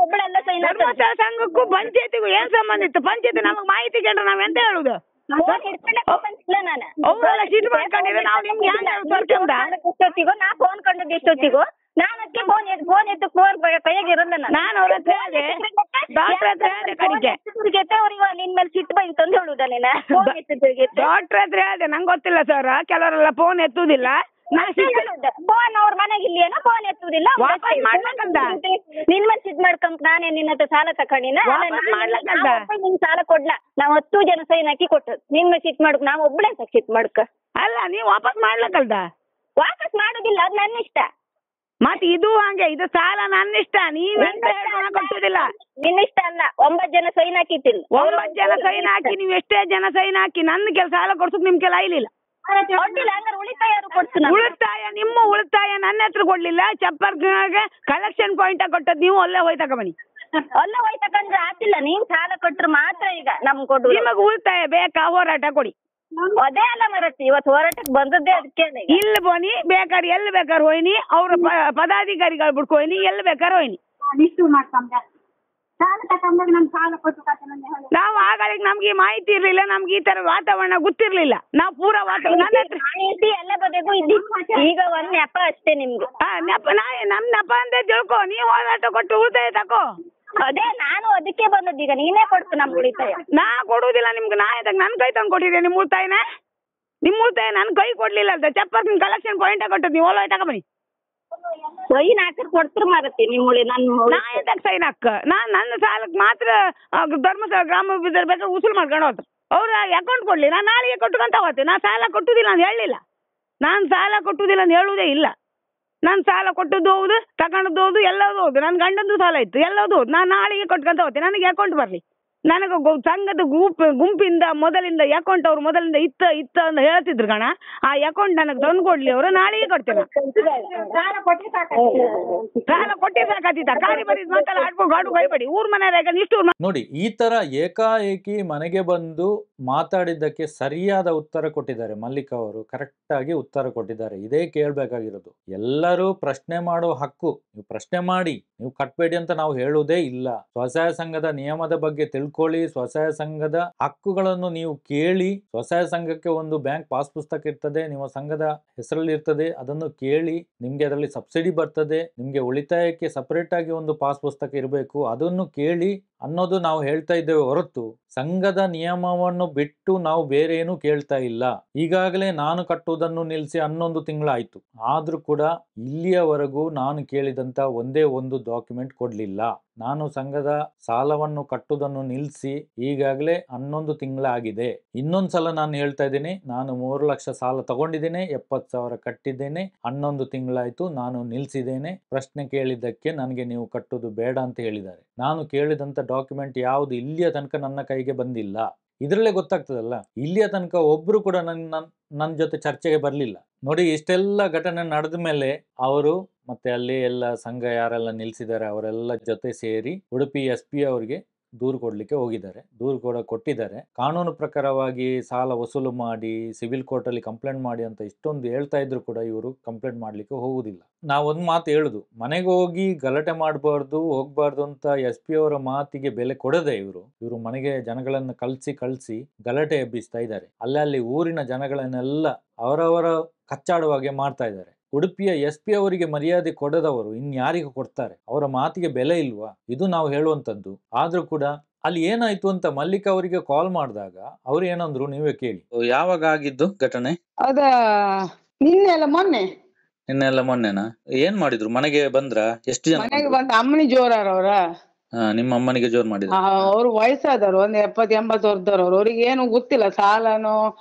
ಒಬ್ಬಳೆಲ್ಲ ಧರ್ಮಸ್ಥಳ ಸಂಘಕ್ಕೂ ಪಂಚಾಯತಿಗೂ ಏನ್ ಸಂಬಂಧ ಇತ್ತು? ಪಂಚಾಯತಿ ನಮಗ್ ಮಾಹಿತಿ ಕೇಳ್ರೆ ನಾವ್ ಎಂತ ಹೇಳುದು? ಅವರೆಲ್ಲ ಸಿಟ್ಟು ಮಾಡ್ಕೊಂಡಿದ್ರೆ ನಾವು ನಿಮ್ಗೆ ಎಷ್ಟೊತ್ತಿಗೂ ನಾ ಫೋನ್ ಕಂಡದ್ದು ಎಷ್ಟೊತ್ತಿಗೂ ನಾನು ಅದಕ್ಕೆ ಫೋನ್ ಎತ್ತು ಫೋನ್ ಕೈಯಾಗಿರಲ್ಲ. ನಾನು ಅವ್ರ ಹತ್ರ ಹೇಳಿದೆ, ಡಾಕ್ಟರ್ ಹತ್ರ ಹೇಳಿದೆ ಕಡಿಗೆ ಅವ್ರಿಗೆ ನಿನ್ ಮೇಲೆ ಸಿಟ್ಟು ಬಂತು ಅಂತ ಹೇಳುದ ನೀನು? ಡಾಕ್ಟರ್ ಹತ್ರ ಹೇಳಿದೆ, ನಂಗೆ ಗೊತ್ತಿಲ್ಲ ಸರ್, ಕೆಲವರೆಲ್ಲ ಫೋನ್ ಎತ್ತುದಿಲ್ಲ. ಫೋನ್ ಅವ್ರ ಮನೆಗೆ ಇಲ್ಲಿ ಏನೋ ಫೋನ್ ಎತ್ತುದಿಲ್ಲ. ನಿನ್ ಮೇಲೆ ಸಿಟ್ ಮಾಡ್ಕೊಂಡ್ ನಾನೇ ನಿನ್ನ ಹತ್ರ ಸಾಲ ತಕೊಂಡಿನ? ನಿನ್ ಸಾಲ ಕೊಡ್ಲಾ? ನಾವ್ 10 ಜನ ಸೈನ್ ಹಾಕಿ ಕೊಟ್ಟು ನಿನ್ ಮೇಲೆ ಸಿಟ್ ಮಾಡ್ಕ ನಾವ್ ಒಬ್ಬಳೇ ಅಂತ ಸಿಟ್ ಮಾಡ್ಕ. ಅಲ್ಲ ನೀವ್ ವಾಪಸ್ ಮಾಡ್ಲಕ್ಕಲ್ದ? ವಾಪಸ್ ಮಾಡುದಿಲ್ಲ, ಅದು ನನ್ನ ಇಷ್ಟ. ಮತ್ ಇದು ಹಂಗೆ, ಇದು ಸಾಲ ನನ್ನ ಇಷ್ಟ. ನೀವೆಂತ ಕೊಟ್ಟುದಿಲ್ಲ. ನಿನ್ನ ಇಷ್ಟ ಅಲ್ಲ. 9 ಜನ ಸೈನ್ ಹಾಕಿಟ್ಟಿಲ್ಲ. 9 ಜನ ಸೈನ್ ಹಾಕಿ ನೀವ್ ಎಷ್ಟೇ ಜನ ಸೈನ್ ಹಾಕಿ ನನ್ನ ಕೆಲ ಸಾಲ ಕೊಡ್ಸಕ್ ನಿಮ್ ಕೆಲ ಐಲಿಲ್ಲ. ಉಳಿತಾಯ ನಿಮ್ಮ ಉಳಿತಾಯ ನನ್ನ ಹತ್ರ ಕೊಡ್ಲಿಲ್ಲ. ಚಪ್ಪರ್ಗೆ ಕಲೆಕ್ಷನ್ ಪಾಯಿಂಟ್ ಕೊಟ್ಟದ್ ನೀವು ಅಲ್ಲೇ ಹೋಯ್ ತಗೊಂಬನಿ. ಅಲ್ಲೇ ಹೋಯ್ ತಕೊಂಡ್ರೆ ಆಗ್ತಿಲ್ಲ. ನೀನ್ ಸಾಲ ಕೊಟ್ರೆ ಮಾತ್ರ ಈಗ ನಮ್ಗೆ ಕೊಡು. ನಿಮಗ್ ಉಳಿತಾಯ ಬೇಕಾ? ಹೋರಾಟ ಕೊಡಿ. ಅದೇ ಅಲ್ಲ ಮರತಿ, ಇವತ್ತು ಹೋರಾಟಕ್ಕೆ ಬಂದದ್ದೇ ಅದಕ್ಕೆ. ಇಲ್ಲಿ ಬೋನಿ ಬೇಕಾದ್ರೆ ಎಲ್ಲಿ ಬೇಕಾದ್ರೆ ಹೋಯ್ನಿ, ಅವ್ರ ಪದಾಧಿಕಾರಿಗಳು ಬಿಡ್ಕೊ ಹೋಯ್ನಿ, ಎಲ್ಲಿ ಬೇಕಾದ್ರೆ ಹೋಯ್ನಿ. ನಾವು ಆಗಳಿಗೆ ನಮ್ಗೆ ಈ ಮಾಹಿತಿ ಇರ್ಲಿಲ್ಲ, ನಮ್ಗೆ ಈ ತರ ವಾತಾವರಣ ಗೊತ್ತಿರ್ಲಿಲ್ಲ. ನಾವು ಪೂರಾ ವಾತಾವರಣ ಎಲ್ಲ ಬದಿಗೂ ಈಗ ಒಂದ್ ನೆಪ ಅಷ್ಟೇ ನಿಮ್ಗೆ. ನೆಪ ನಮ್ ನೆಪ ಅಂತ ತಿಳ್ಕೊ. ನೀವು ಹೋರಾಟ ಕೊಟ್ಟು ಉಳಿತಾಯ ತಕೋ. ಅದೇ ನಾನು ಅದಕ್ಕೆ ಬಂದದ್ದು. ಈಗ ನೀನೇ ಕೊಡ್ತು ನಮ್ ಉಳಿತಾಯ. ನಾ ಕೊಡುದಿಲ್ಲ ನಿಮ್ಗೆ. ನಾ ಇದ್ದಾಗ ನನ್ ಕೈ ತಂದು ಕೊಟ್ಟಿದ್ದೆ ನಿಮ್ ಉಳಿತಾಯನ. ನಿಮ್ ಉಳಿತಾಯ ನನ್ ಕೈ ಕೊಡ್ಲಿಲ್ಲ ಅಲ್ದ. ಚಪ್ಪರ್ ಕಲೆಕ್ಷನ್ ಪಾಯಿಂಟ್ ಕೊಟ್ಟದ್ ನೀವು ಹೋಲೋಯ್ ತಗೊಂಬನಿ. ಸೈನ್ ಹಾಕಿ ಕೊಡ್ತಿರ್ ಮಾರತಿ ನಿಮ್ ನಾ ಎಂತಕ್ ಸೈನ್ ಹಾಕ? ನನ್ನ ಸಾಲಕ್ ಮಾತ್ರ ಧರ್ಮಸ್ಥಳ ಗ್ರಾಮಾಭಿವೃದ್ಧಿ ಬೇಕಾದ್ರೆ ಉಸುಲ್ ಮಾಡ್ಕೊಂಡು ಹೋದ್ರು. ಅವ್ರ ಅಕೌಂಟ್ ಕೊಡ್ಲಿ, ನಾನು ನಾಳೆಗೆ ಕೊಟ್ಟುಕೊಂತ ಹೋಗ್ತೀನಿ. ನಾ ಸಾಲ ಕೊಟ್ಟುದಿಲ್ಲ ಅಂತ ಹೇಳಿಲ್ಲ. ನಾನು ಸಾಲ ಕೊಟ್ಟುದಿಲ್ಲ ಅಂತ ಹೇಳುವುದೇ ಇಲ್ಲ. ನಾನು ಸಾಲ ಕೊಟ್ಟದ್ದು ಹೌದು, ತಗೊಂಡದ್ದು ಹೌದು, ಎಲ್ಲದೂ ಹೌದು. ನನ್ನ ಗಂಡಂದು ಸಾಲ ಇತ್ತು, ಎಲ್ಲದೂ ಹೌದು. ನಾನು ನಾಳೆಗೆ ಕೊಟ್ಕೊಂತ ಹೋಗ್ತೀನಿ. ನನಗೆ ಅಕೌಂಟ್ ಬರಲಿ. ನನಗೆ ಸಂಘದ ಗುಂಪಿಂದ ಮೊದಲಿಂದ ಅಕೌಂಟ್ ಅವ್ರು ಮೊದಲಿಂದ ಇತ್ತ ಅಂತ ಹೇಳ್ತಿದ್ರು ಕಣ. ಆ ಅಕೌಂಟ್ ನನಗೆ ತಂದು ಕೊಡ್ಲಿ ಅವರು, ನಾಳೆಗೆ ಕೊಡ್ತೇನೆ. ಸಾಲ ಕೊಟ್ಟೆ ಸಾಕಾತಿತ್ತ ಖಾಲಿ ಬರೀ ಮಾತಲ್ಲ ಆಡ್ಕೊಂಡು ಗಾಡು ಕೈಬೇಡಿ ಊರ್ ಮನೆಯಾಗ ಇಷ್ಟು. ನೋಡಿ, ಈ ತರ ಏಕಾಏಕಿ ಮನೆಗೆ ಬಂದು ಮಾತಾಡಿದ್ದಕ್ಕೆ ಸರಿಯಾದ ಉತ್ತರ ಕೊಟ್ಟಿದ್ದಾರೆ ಮಲ್ಲಿಕಾ ಅವರು. ಕರೆಕ್ಟ್ ಆಗಿ ಉತ್ತರ ಕೊಟ್ಟಿದ್ದಾರೆ. ಇದೇ ಕೇಳ್ಬೇಕಾಗಿರೋದು. ಎಲ್ಲರೂ ಪ್ರಶ್ನೆ ಮಾಡೋ ಹಕ್ಕು. ನೀವು ಪ್ರಶ್ನೆ ಮಾಡಿ, ನೀವು ಕಟ್ಬೇಡಿ ಅಂತ ನಾವು ಹೇಳುವುದೇ ಇಲ್ಲ. ಸ್ವಸಹಾಯ ಸಂಘದ ನಿಯಮದ ಬಗ್ಗೆ ತಿಳ್ಕೊಳ್ಳಿ, ಸ್ವಸಹಾಯ ಸಂಘದ ಹಕ್ಕುಗಳನ್ನು ನೀವು ಕೇಳಿ. ಸ್ವಸಹಾಯ ಸಂಘಕ್ಕೆ ಒಂದು ಬ್ಯಾಂಕ್ ಪಾಸ್ ಪುಸ್ತಕ ಇರ್ತದೆ, ನಿಮ್ಮ ಸಂಘದ ಹೆಸರಲ್ಲಿ ಇರ್ತದೆ, ಅದನ್ನು ಕೇಳಿ. ನಿಮ್ಗೆ ಅದರಲ್ಲಿ ಸಬ್ಸಿಡಿ ಬರ್ತದೆ, ನಿಮ್ಗೆ ಉಳಿತಾಯಕ್ಕೆ ಸಪರೇಟ್ ಆಗಿ ಒಂದು ಪಾಸ್ ಪುಸ್ತಕ ಇರಬೇಕು, ಅದನ್ನು ಕೇಳಿ ಅನ್ನೋದು ನಾವು ಹೇಳ್ತಾ ಇದ್ದೇವೆ ಹೊರತು ಸಂಘದ ನಿಯಮವನ್ನು ಬಿಟ್ಟು ನಾವು ಬೇರೆ ಏನು ಕೇಳ್ತಾ ಇಲ್ಲ. ಈಗಾಗಲೇ ನಾನು ಕಟ್ಟುವುದನ್ನು ನಿಲ್ಲಿಸಿ 11 ತಿಂಗಳಾಯ್ತು, ಆದ್ರೂ ಕೂಡ ಇಲ್ಲಿಯವರೆಗೂ ನಾನು ಕೇಳಿದಂತ ಒಂದೇ ಒಂದು ಡಾಕ್ಯುಮೆಂಟ್ ಕೊಡ್ಲಿಲ್ಲ. ನಾನು ಸಂಘದ ಸಾಲವನ್ನು ಕಟ್ಟುವುದನ್ನು ನಿಲ್ಲಿಸಿ ಈಗಾಗಲೇ 11 ತಿಂಗಳಾಗಿದೆ. ಇನ್ನೊಂದ್ಸಲ ನಾನು ಹೇಳ್ತಾ ಇದ್ದೀನಿ, ನಾನು 3 ಲಕ್ಷ ಸಾಲ ತಗೊಂಡಿದ್ದೇನೆ, 70,000 ಕಟ್ಟಿದ್ದೇನೆ, 11 ತಿಂಗಳಾಯ್ತು, ನಾನು ನಿಲ್ಸಿದ್ದೇನೆ. ಪ್ರಶ್ನೆ ಕೇಳಿದ್ದಕ್ಕೆ ನನಗೆ ನೀವು ಕಟ್ಟುವುದು ಬೇಡ ಅಂತ ಹೇಳಿದ್ದಾರೆ. ನಾನು ಕೇಳಿದಂತ ಡಾಕ್ಯುಮೆಂಟ್ ಯಾವುದು ಇಲ್ಲಿಯ ತನಕ ನನ್ನ ಕೈಗೆ ಬಂದಿಲ್ಲ. ಇದರಲ್ಲೇ ಗೊತ್ತಾಗ್ತದಲ್ಲ, ಇಲ್ಲಿಯ ತನಕ ಒಬ್ರು ಕೂಡ ನನ್ನ ಜೊತೆ ಚರ್ಚೆಗೆ ಬರಲಿಲ್ಲ. ನೋಡಿ, ಇಷ್ಟೆಲ್ಲ ಘಟನೆ ನಡೆದ ಮೇಲೆ ಅವರು ಮತ್ತೆ ಅಲ್ಲಿ ಎಲ್ಲ ಸಂಘ ಯಾರೆಲ್ಲ ನಿಲ್ಸಿದ್ದಾರೆ ಅವರೆಲ್ಲ ಜೊತೆ ಸೇರಿ ಉಡುಪಿ SP ಅವರಿಗೆ ದೂರು ಕೊಡ್ಲಿಕ್ಕೆ ಹೋಗಿದ್ದಾರೆ. ದೂರು ಕೂಡ ಕೊಟ್ಟಿದ್ದಾರೆ. ಕಾನೂನು ಪ್ರಕಾರವಾಗಿ ಸಾಲ ವಸೂಲು ಮಾಡಿ ಸಿವಿಲ್ ಕೋರ್ಟ್ ಅಲ್ಲಿ ಕಂಪ್ಲೇಂಟ್ ಮಾಡಿ ಅಂತ ಇಷ್ಟೊಂದು ಹೇಳ್ತಾ ಇದ್ರು ಕೂಡ ಇವರು ಕಂಪ್ಲೇಂಟ್ ಮಾಡ್ಲಿಕ್ಕೆ ಹೋಗುದಿಲ್ಲ. ನಾವೊಂದು ಮಾತು ಹೇಳುದು, ಮನೆಗೆ ಹೋಗಿ ಗಲಾಟೆ ಮಾಡಬಾರ್ದು ಹೋಗ್ಬಾರ್ದು ಅಂತ SP ಅವರ ಮಾತಿಗೆ ಬೆಲೆ ಕೊಡದೆ ಇವರು ಮನೆಗೆ ಜನಗಳನ್ನು ಕಳಿಸಿ ಗಲಾಟೆ ಎಬ್ಬಿಸ್ತಾ ಇದ್ದಾರೆ. ಅಲ್ಲಿ ಊರಿನ ಜನಗಳನ್ನೆಲ್ಲ ಅವರವರ ಕಚ್ಚಾಡುವಾಗೆ ಮಾಡ್ತಾ ಇದ್ದಾರೆ. ಉಡುಪಿಯ SP ಅವರಿಗೆ ಮರ್ಯಾದೆ ಕೊಡದವರು ಇನ್ಯಾರಿಗೂ ಕೊಡ್ತಾರೆ? ಅವರ ಮಾತಿಗೆ ಬೆಲೆ ಇಲ್ವಾ? ಇದು ನಾವು ಹೇಳುವಂತದ್ದು. ಆದ್ರೂ ಕೂಡ ಅಲ್ಲಿ ಏನಾಯ್ತು ಅಂತ ಮಲ್ಲಿಕಾ ಅವರಿಗೆ ಕಾಲ್ ಮಾಡಿದಾಗ ಅವ್ರು ಏನಂದ್ರು ನೀವೇ ಕೇಳಿ. ಯಾವಾಗ ಆಗಿದ್ದು ಘಟನೆ? ಅದ ನಿನ್ನೆಲ್ಲ ಮೊನ್ನೆನಾ? ಏನ್ ಮಾಡಿದ್ರು? ಮನೆಗೆ ಬಂದ್ರ? ಎಷ್ಟು ಜನ ಮನೆಗೆ ಬಂದ ಅಮ್ಮನಿ ಜೋರಾರ ಅವ್ರ? ನಿಮ್ಮ ಅಮ್ಮನಿಗೆ ಜೋರ್ ಮಾಡಿದ್ರು? ಅವ್ರು ವಯಸ್ಸಾದವ್ರು, ಒಂದು 70-80 ವರ್ಷದವ್ರು. ಅವ್ರಿಗೆ ಏನು ಗೊತ್ತಿಲ್ಲ, ಸಾಲನು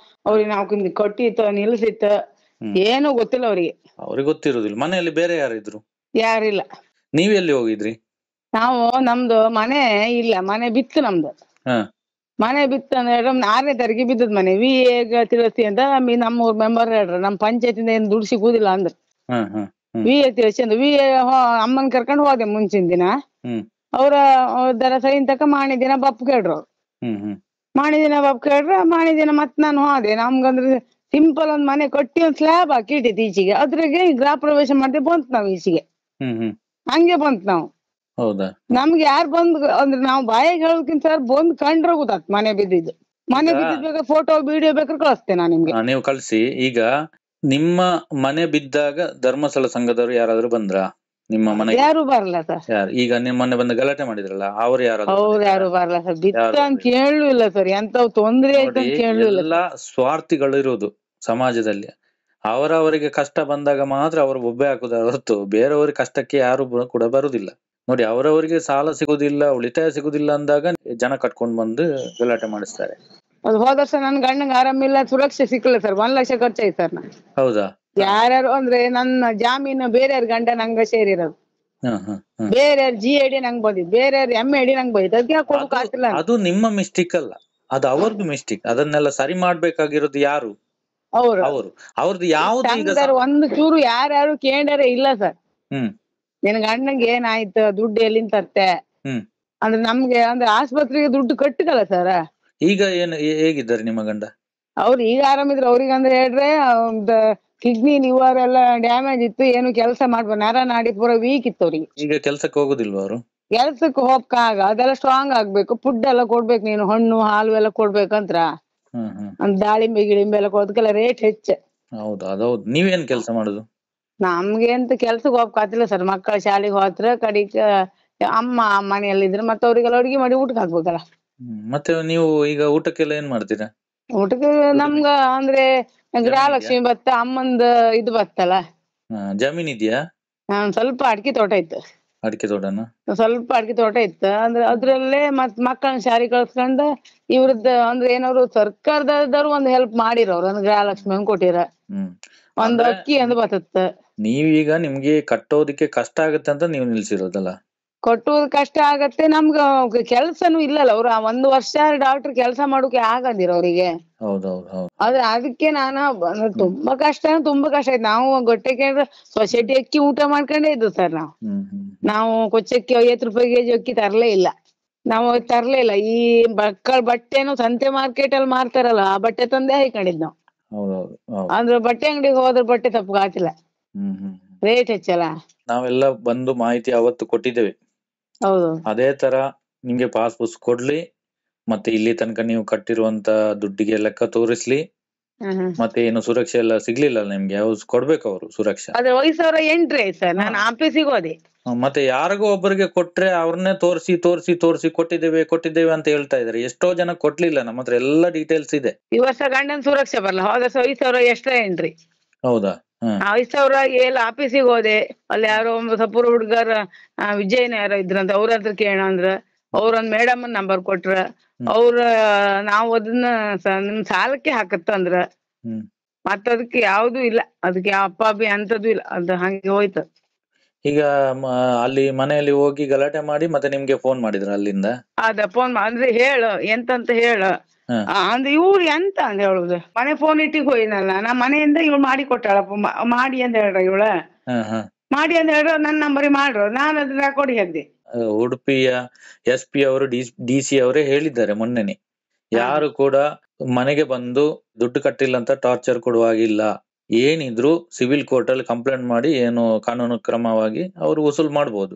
ಅವ್ರಿಗೆ ನಾವು ಕೊಟ್ಟಿತ್ತು ನಿಲ್ಸಿತ್ತು, ಏನು ಗೊತ್ತಿಲ್ಲ ಅವ್ರಿಗೆ. ಅವ್ರಿಗೆ ಗೊತ್ತಿರುದಿಲ್ಲ. ಮನೆಯಲ್ಲಿ ಬೇರೆ ಯಾರಿದ್ರು? ಯಾರಿಲ್ಲ. ನೀವ್ ಎಲ್ಲಿ ಹೋಗಿದ್ರಿ? ನಾವು ನಮ್ದು ಮನೆ ಇಲ್ಲ, ಮನೆ ಬಿತ್ತು ನಮ್ದು. ಮನೆ ಬಿತ್ತು ಅಂದ್ರೆ 6ನೇ ತಾರೀಕಿಗೆ ಬಿದ್ದದ್ ಮನೆ. VA ತಿಳಿಸಿ ಅಂತ ನಮ್ಮೂರ್ ಮೆಂಬರ್ ಹೇಳ್ರ, ನಮ್ ಪಂಚಾಯತಿಂದ ಏನ್ ದುಡ್ಡು ಸಿಗುದಿಲ್ಲ ಅಂದ್ರೆ VA ತಿಳಿಸಿ ಅಂತ VA ಅಮ್ಮನ್ ಕರ್ಕೊಂಡು ಹೋದೆ ಮುಂಚಿನ ದಿನ. ಅವ್ರ ಸೈನ್ ತಕ ಮಾಣಿ ದಿನ ಬಪ್ಪು ಕೇಳ್ರು. ಮಾಣಿ ದಿನ ಮತ್ ನಾನು ಹೋದೆ. ನಮ್ಗಂದ್ರೆ ಸಿಂಪಲ್ ಒಂದ್ ಮನೆ ಕೊಟ್ಟಿ ಒಂದ್ ಸ್ಲ್ಯಾಬ್ ಹಾಕಿ ಇಟ್ಟಿತ್ತು ಈಚೆಗೆ. ಅದ್ರಾಗೆ ಗೃಹ ಪ್ರವೇಶ ಮಾಡಿದೆ ಬಂತು ನಾವು ಈಚೆಗೆ. ಹಂಗೆ ಬಂತು ನಾವು. ಹೌದಾ? ನಮ್ಗೆ ಯಾರು ಬಂದ್ ಅಂದ್ರೆ ನಾವು ಬಾಯಿಗೆ ಹೇಳೋದಕ್ಕಿಂತ ಬಂದ್ ಕಂಡ್ರೆ ಗೊತ್ತಾಗ್ತ ಮನೆ ಬಿದ್ದಿದ್ದು. ಮನೆ ಬಿದ್ದಿದ್ಬೇಕಾದ್ರೆ ಫೋಟೋ ವಿಡಿಯೋ ಬೇಕಾದ್ರೆ ಕಳಿಸ್ತೇನೆ ನಾನು ನಿಮ್ಗೆ. ನೀವು ಕಳ್ಸಿ. ಈಗ ನಿಮ್ಮ ಮನೆ ಬಿದ್ದಾಗ ಧರ್ಮಸ್ಥಳ ಸಂಘದವರು ಯಾರಾದ್ರೂ ಬಂದ್ರಾ ನಿಮ್ಮ ಮನೆ? ಯಾರು ಬರಲ್ಲ ಸರ್. ಯಾರು? ಈಗ ನಿಮ್ಮ ಮನೆ ಬಂದು ಗಲಾಟೆ ಮಾಡಿದ್ರಲ್ಲ ಅವ್ರು ಯಾರಾದ್ರೂ? ಅವ್ರು ಯಾರು ಬರಲ್ಲ ಸರ್. ಬಿತ್ತ ಅಂತ ಹೇಳಲಿಲ್ಲ ಸರ್, ಎಂತ ತೊಂದ್ರೆ ಆಯ್ತು ಅಂತ ಹೇಳಲಿಲ್ಲ. ಎಲ್ಲ ಸ್ವಾರ್ಥಿಗಳು ಇರುವುದು ಸಮಾಜದಲ್ಲಿ. ಅವರವರಿಗೆ ಕಷ್ಟ ಬಂದಾಗ ಮಾತ್ರ ಅವರು ಬೊಬ್ಬೆ ಹಾಕುದ ಹೊರತು ಬೇರೆಯವರಿಗೆ ಕಷ್ಟಕ್ಕೆ ಯಾರು ಕೂಡ ಬರುದಿಲ್ಲ. ನೋಡಿ, ಅವರವರಿಗೆ ಸಾಲ ಸಿಗುದಿಲ್ಲ, ಉಳಿತಾಯ ಸಿಗುದಿಲ್ಲ ಅಂದಾಗ ಜನ ಕಟ್ಕೊಂಡ್ ಬಂದು ಗಲಾಟೆ ಮಾಡಿಸ್ತಾರೆ. ಅದು ಹೋದ ವರ್ಷ ನನ್ ಗಂಡಂಗೆ ಆರಾಮಿಲ್ಲ, ಸುರಕ್ಷೆ ಸಿಕ್ಕಲ್ಲ ಸರ್. 1 ಲಕ್ಷ ಖರ್ಚಾಯ್ತು ಸರ್. ಹೌದಾ? ಯಾರ್ಯಾರು ಅಂದ್ರೆ ನನ್ನ ಜಾಮೀನು ಬೇರೆಯವ್ರ ಗಂಡ ನಂಗ ಸೇರಿರೋದು, ಬೇರೆಯವ್ರ GAD ನಂಗೆ ಬಂದಿದ್ದು, ಬೇರೆಯವ್ರ MAD ನಂಗೆ ಬಂದಿದ್ದು. ಅದಕ್ಕೆ ಕೊಡಕ್ ಆಗ್ತಿಲ್ಲ. ಅದು ನಿಮ್ಮ ಮಿಸ್ಟೇಕ್ ಅಲ್ಲ, ಅದು ಅವ್ರದ್ದು ಮಿಸ್ಟೇಕ್. ಅದನ್ನೆಲ್ಲ ಸರಿ ಮಾಡ್ಬೇಕಾಗಿರೋದು ಯಾರು? ಅವ್ರದ್ದು ಯಾವ್ದು ಒಂದು ಚೂರು ಯಾರ್ಯಾರು ಕೇಂದ್ರ ಇಲ್ಲ ಸರ್. ನಿನ್ ಗಂಡಂಗೆ ಏನಾಯ್ತು, ದುಡ್ಡು ಎಲ್ಲಿಂದ ತರ್ತೆ ಅಂದ್ರೆ ನಮ್ಗೆ ಅಂದ್ರೆ ಆಸ್ಪತ್ರೆಗೆ ದುಡ್ಡು ಕಟ್ಟಕಲ್ಲ ಸರ್. ಈಗ ಏನು ಹೇಗಿದ್ದಾರೆ ನಿಮ್ಮ ಗಂಡ? ಅವ್ರು ಈಗ ಆರಾಮಿದ್ರು. ಅವ್ರಿಗೆ ಅಂದ್ರೆ ಹೇಳ್ರೆ ಕಿಡ್ನಿ ಲಿವರ್ ಎಲ್ಲ ಡ್ಯಾಮೇಜ್ ಇತ್ತು, ಏನು ಕೆಲಸ ಮಾಡ್ಬೋ ನರ ನಾಡಿ ಪೂರ ವೀಕ್ ಇತ್ತು ಅವ್ರಿಗೆ. ಈಗ ಕೆಲ್ಸಕ್ಕೆ ಹೋಗುದಿಲ್ವ ಅವರು? ಕೆಲ್ಸಕ್ಕೆ ಹೋಗಕ್ಕಾಗ ಅದೆಲ್ಲ ಸ್ಟ್ರಾಂಗ್ ಆಗ್ಬೇಕು, ಫುಡ್ ಎಲ್ಲ ಕೊಡ್ಬೇಕು, ನೀನು ಹಣ್ಣು ಹಾಲು ಎಲ್ಲ ಕೊಡ್ಬೇಕಂತ್ರ. ದಾಳಿಂಬೆ ಗಿಳಿಂಬೆ ಎಲ್ಲ ಕೊಡೋದಕ್ಕೆಲ್ಲ ರೇಟ್ ಹೆಚ್ಚು. ಹೌದು, ಅದೌದು. ನೀವೇನ್ ಕೆಲಸ ಮಾಡುದು? ನಮ್ಗೆ ಎಂತ ಕೆಲ್ಸಕ್ಕೆ ಹೋಗಕ್ಕಾಗ್ತಿಲ್ಲ ಸರ್. ಮಕ್ಕಳ ಶಾಲೆಗೆ ಹೋತ್ರ ಕಡಿಕ ಅಮ್ಮ ಮನೆಯಲ್ಲಿದ್ರೆ ಮತ್ತೆ ಅವ್ರಿಗೆಲ್ಲ ಅಡುಗೆ ಮಾಡಿ ಊಟಕ್ಕೆ ಹಾಕ್ಬೇಕಲ್ಲ. ಮತ್ತೆ ನೀವು ಈಗ ಊಟಕ್ಕೆಲ್ಲ ಏನ್ ಮಾಡ್ತೀರಾ? ಊಟಕ್ಕೆ ನಮ್ಗ ಅಂದ್ರೆ ಗೃಹಲಕ್ಷ್ಮಿ ಭತ್ತ, ಅಮ್ಮಂದ ಇದು ಬತ್ತಲ್ಲ. ಜಮೀನ್ ಇದೆಯಾ? ಸ್ವಲ್ಪ ಅಡಿಕೆ ತೋಟ ಇತ್ತು. ಅಡಿಕೆ ತೋಟನ? ಸ್ವಲ್ಪ ಅಡಿಕೆ ತೋಟ ಇತ್ತು. ಅಂದ್ರೆ ಅದ್ರಲ್ಲೇ ಮತ್ ಮಕ್ಕಳನ್ನ ಶಾಲೆ ಕಳ್ಸ್ಕೊಂಡ್ ಇವ್ರದ್ದ ಅಂದ್ರೆ ಏನಾದ್ರು ಸರ್ಕಾರದವ್ರು ಒಂದ್ ಹೆಲ್ಪ್ ಮಾಡಿರೋರು, ಒಂದ್ ಗೃಹಲಕ್ಷ್ಮಿ ಹಂಗ್ ಕೊಟ್ಟಿರ, ಒಂದ್ ಅಕ್ಕಿ ಅಂದ್ ಬತ್ತ. ನೀವೀಗ ನಿಮ್ಗೆ ಕಟ್ಟೋದಿಕ್ಕೆ ಕಷ್ಟ ಆಗತ್ತೆ ಅಂತ ನೀವು ನಿಲ್ಸಿರೋದಲ್ಲ? ಕೊಟ್ಟುವುದು ಕಷ್ಟ ಆಗತ್ತೆ ನಮ್ಗ ಕೆಲ್ಸನೂ ಇಲ್ಲಲ್ಲ ಅವ್ರು 1 ವರ್ಷ ಡಾಕ್ಟರ್ ಕೆಲಸ ಮಾಡೋಕೆ ಆಗದಿರ ಅವರಿಗೆ. ಹೌದೌದು. ಆದ್ರೆ ಅದಕ್ಕೆ ತುಂಬಾ ಕಷ್ಟ ಆಯ್ತು. ನಾವು ಗೊಟ್ಟೆಗೆ ಸೊಸೈಟಿ ಅಕ್ಕಿ ಊಟ ಮಾಡ್ಕೊಂಡೇ ಇದ್ದು ಸರ್. ನಾವು ಕೊಚ್ಚಕ್ಕಿ 50 ರೂಪಾಯಿ ಕೆಜಿ ಅಕ್ಕಿ ತರ್ಲೇ ಇಲ್ಲ. ನಾವು ತರ್ಲೇ ಇಲ್ಲ. ಈ ಮಕ್ಕಳ ಬಟ್ಟೆನು ಸಂತೆ ಮಾರ್ಕೆಟ್ ಅಲ್ಲಿ ಮಾರ್ತಾರಲ್ಲ ಆ ಬಟ್ಟೆ ತಂದೆ ಹಾಕೊಂಡಿದ್ ನಾವು. ಅಂದ್ರೆ ಬಟ್ಟೆ ಅಂಗಡಿಗೆ ಹೋದ್ರ ಬಟ್ಟೆ ತಪ್ಪಗಾತಿಲ್ಲ, ರೇಟ್ ಹೆಚ್ಚಲ್ಲ. ನಾವೆಲ್ಲ ಬಂದು ಮಾಹಿತಿ ಅವತ್ತು ಕೊಟ್ಟಿದ್ದೇವೆ. ಹೌದು. ಅದೇ ತರ ನಿಮ್ಗೆ ಪಾಸ್ ಪುಸ್ತಕ ಕೊಡ್ಲಿ, ಮತ್ತೆ ಇಲ್ಲಿ ತನಕ ನೀವು ಕಟ್ಟಿರುವಂತ ದುಡ್ಡಿಗೆ ಲೆಕ್ಕ ತೋರಿಸ್ಲಿ, ಮತ್ತೆ ಏನು ಸುರಕ್ಷೆ ಎಲ್ಲ ಸಿಗ್ಲಿಲ್ಲ ನಿಮ್ಗೆ, ಕೊಡ್ಬೇಕು ಅವರು ಸುರಕ್ಷಾ. ಅದೇ 5,000 ಎಂಟ್ರಿ ಆಯ್ತು ಸರ್. ನಾನು ಆಫೀಸಿಗೆ ಹೋದೆ. ಮತ್ತೆ ಯಾರಿಗೋ ಒಬ್ಬರಿಗೆ ಕೊಟ್ರೆ ಅವ್ರನ್ನೇ ತೋರಿಸಿ ಕೊಟ್ಟಿದ್ದೇವೆ ಅಂತ ಹೇಳ್ತಾ ಇದಾರೆ. ಎಷ್ಟೋ ಜನ ಕೊಟ್ಲಿಲ್ಲ. ನಮ್ಮ ಹತ್ರ ಎಲ್ಲ ಡೀಟೇಲ್ಸ್ ಇದೆ. ಈ ವರ್ಷ ಗಂಡನ ಸುರಕ್ಷೆ ಬರಲ್ಲ, ಹೋದ 5,000 ಎಕ್ಸ್ಟ್ರಾ ಎಂಟ್ರಿ. ಹೌದಾ? 5,000 ಎಲ್ಲ ಆಫೀಸಿಗೆ ಹೋದೆ. ಅಲ್ಲಿ ಯಾರೋ ಒಂದು ಸಪೂರ್ ಹುಡುಗರ ವಿಜಯನ ಯಾರೋ ಇದ್ರಂತ, ಅವ್ರ ಹತ್ರ ಕೇಳೋಣ ಅಂದ್ರ ಅವ್ರೊಂದ್ ಮೇಡಮ್ ನಂಬರ್ ಕೊಟ್ರ. ಅವ್ರ ನಾವು ಅದನ್ನ ನಿಮ್ ಸಾಲಕ್ಕೆ ಹಾಕತ್ತಂದ್ರ ಮತ್ತದಕ್ಕೆ ಯಾವ್ದು ಇಲ್ಲ, ಅದಕ್ಕೆ ಅಪ್ಪ ಅಬ್ಬಿ ಅಂತದ್ದು ಇಲ್ಲ. ಅದು ಹಂಗೆ ಹೋಯ್ತು. ಈಗ ಅಲ್ಲಿ ಮನೆಯಲ್ಲಿ ಹೋಗಿ ಗಲಾಟೆ ಮಾಡಿ ಮತ್ತೆ ನಿಮ್ಗೆ ಫೋನ್ ಮಾಡಿದ್ರ ಅಲ್ಲಿಂದ? ಅದ ಫೋನ್ ಅಂದ್ರೆ ಹೇಳು ಎಂತಂತ ಹೇಳು ಅಂದ್ರೆ ಇವ್ರು ಎಂತ ಅಂತ ಹೇಳುದು. ಮನೆ ಫೋನ್ ಇಟ್ಟಿಗೆ ಹೋಯ್ನಲ್ಲ, ನಾ ಮನೆಯಿಂದ ಇವ್ಳು ಮಾಡಿ ಕೊಟ್ಟಾಳಪ್ಪ. ಮಾಡಿ ಅಂತ ಹೇಳ್ರ ಇವಳ, ಮಾಡಿ ಅಂತ ಹೇಳ್ರ ನನ್ನ ನಂಬರಿಗೆ ಮಾಡ್ರು. ನಾನು ಅದನ್ನ ರೆಕಾರ್ಡ್ ಹಾಕ್ದೆ. ಉಡುಪಿಯ SP ಅವರು DC ಅವರೇ ಹೇಳಿದ್ದಾರೆ ಮೊನ್ನೆನೆ, ಯಾರು ಕೂಡ ಮನೆಗೆ ಬಂದು ದುಡ್ಡು ಕಟ್ಟಿಲ್ಲ ಅಂತ ಟಾರ್ಚರ್ ಕೊಡುವಾಗಿಲ್ಲ. ಏನಿದ್ರು ಸಿವಿಲ್ ಕೋರ್ಟ್ ಅಲ್ಲಿ ಕಂಪ್ಲೇಂಟ್ ಮಾಡಿ ಏನು ಕಾನೂನು ಕ್ರಮವಾಗಿ ಅವರು ವಸೂಲ್ ಮಾಡ್ಬೋದು.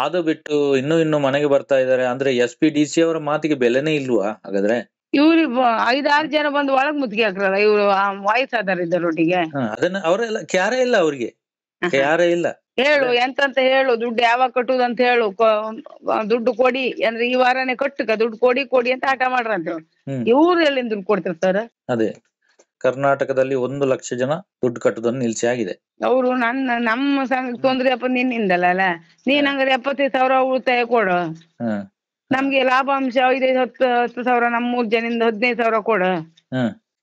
ಅದು ಬಿಟ್ಟು ಇನ್ನು ಮನೆಗೆ ಬರ್ತಾ ಇದಾರೆ ಅಂದ್ರೆ SP DC ಅವರ ಮಾತಿಗೆ ಬೆಲೆನೇ ಇಲ್ವಾ ಹಾಗಾದ್ರೆ? ಇವ್ರು 5-6 ಜನ ಬಂದು ಒಳಗ್ ಮುತ್ತಿಗೆ ಹಾಕ್ರಲ್ಲ ಇವ್ರು ವಯಸ್ಸಾದಾರ ಇದ್ದರೊಟ್ಟಿಗೆ. ಅದನ್ನ ಅವರೆಲ್ಲ ಕ್ಯಾರೇ ಇಲ್ಲ, ಅವ್ರಿಗೆ ಕ್ಯಾರೇ ಇಲ್ಲ. ಹೇಳು ಎಂತಂತ ಹೇಳು, ದುಡ್ಡು ಯಾವಾಗ ಕಟ್ಟುದಂತ ಹೇಳು, ದುಡ್ಡು ಕೊಡಿ ಅಂದ್ರೆ ಈ ವಾರನೇ ಕಟ್ಟುಕ ದುಡ್ಡು ಕೊಡಿ ಅಂತ ಆಟ ಮಾಡ್ರಂತ. ಇವ್ರು ಎಲ್ಲಿಂದ ದುಡ್ಡು ಕೊಡ್ತಾರೆ ಸರ್? ಅದೇ ಕರ್ನಾಟಕದಲ್ಲಿ 1 ಲಕ್ಷ ಜನ ದುಡ್ಡು ಕಟ್ಟುದನ್ನು ನಿಲ್ಸಿ ಆಗಿದೆ. ಅವ್ರು ನಮ್ಮ ಸಂಘಕ್ಕೆ ತೊಂದ್ರೆ ಅಪ್ಪ ನಿನ್ನಿಂದಲ್ಲ. ನೀನ್ ಹಂಗಾರೆ 75,000 ಉಳಿತಾಯ ಕೊಡು, ನಮ್ಗೆ ಲಾಭಾಂಶ 5-10 ಸಾವಿರ, ನಮ್ಮ 3 ಜನಿಂದ 15,000 ಕೊಡು.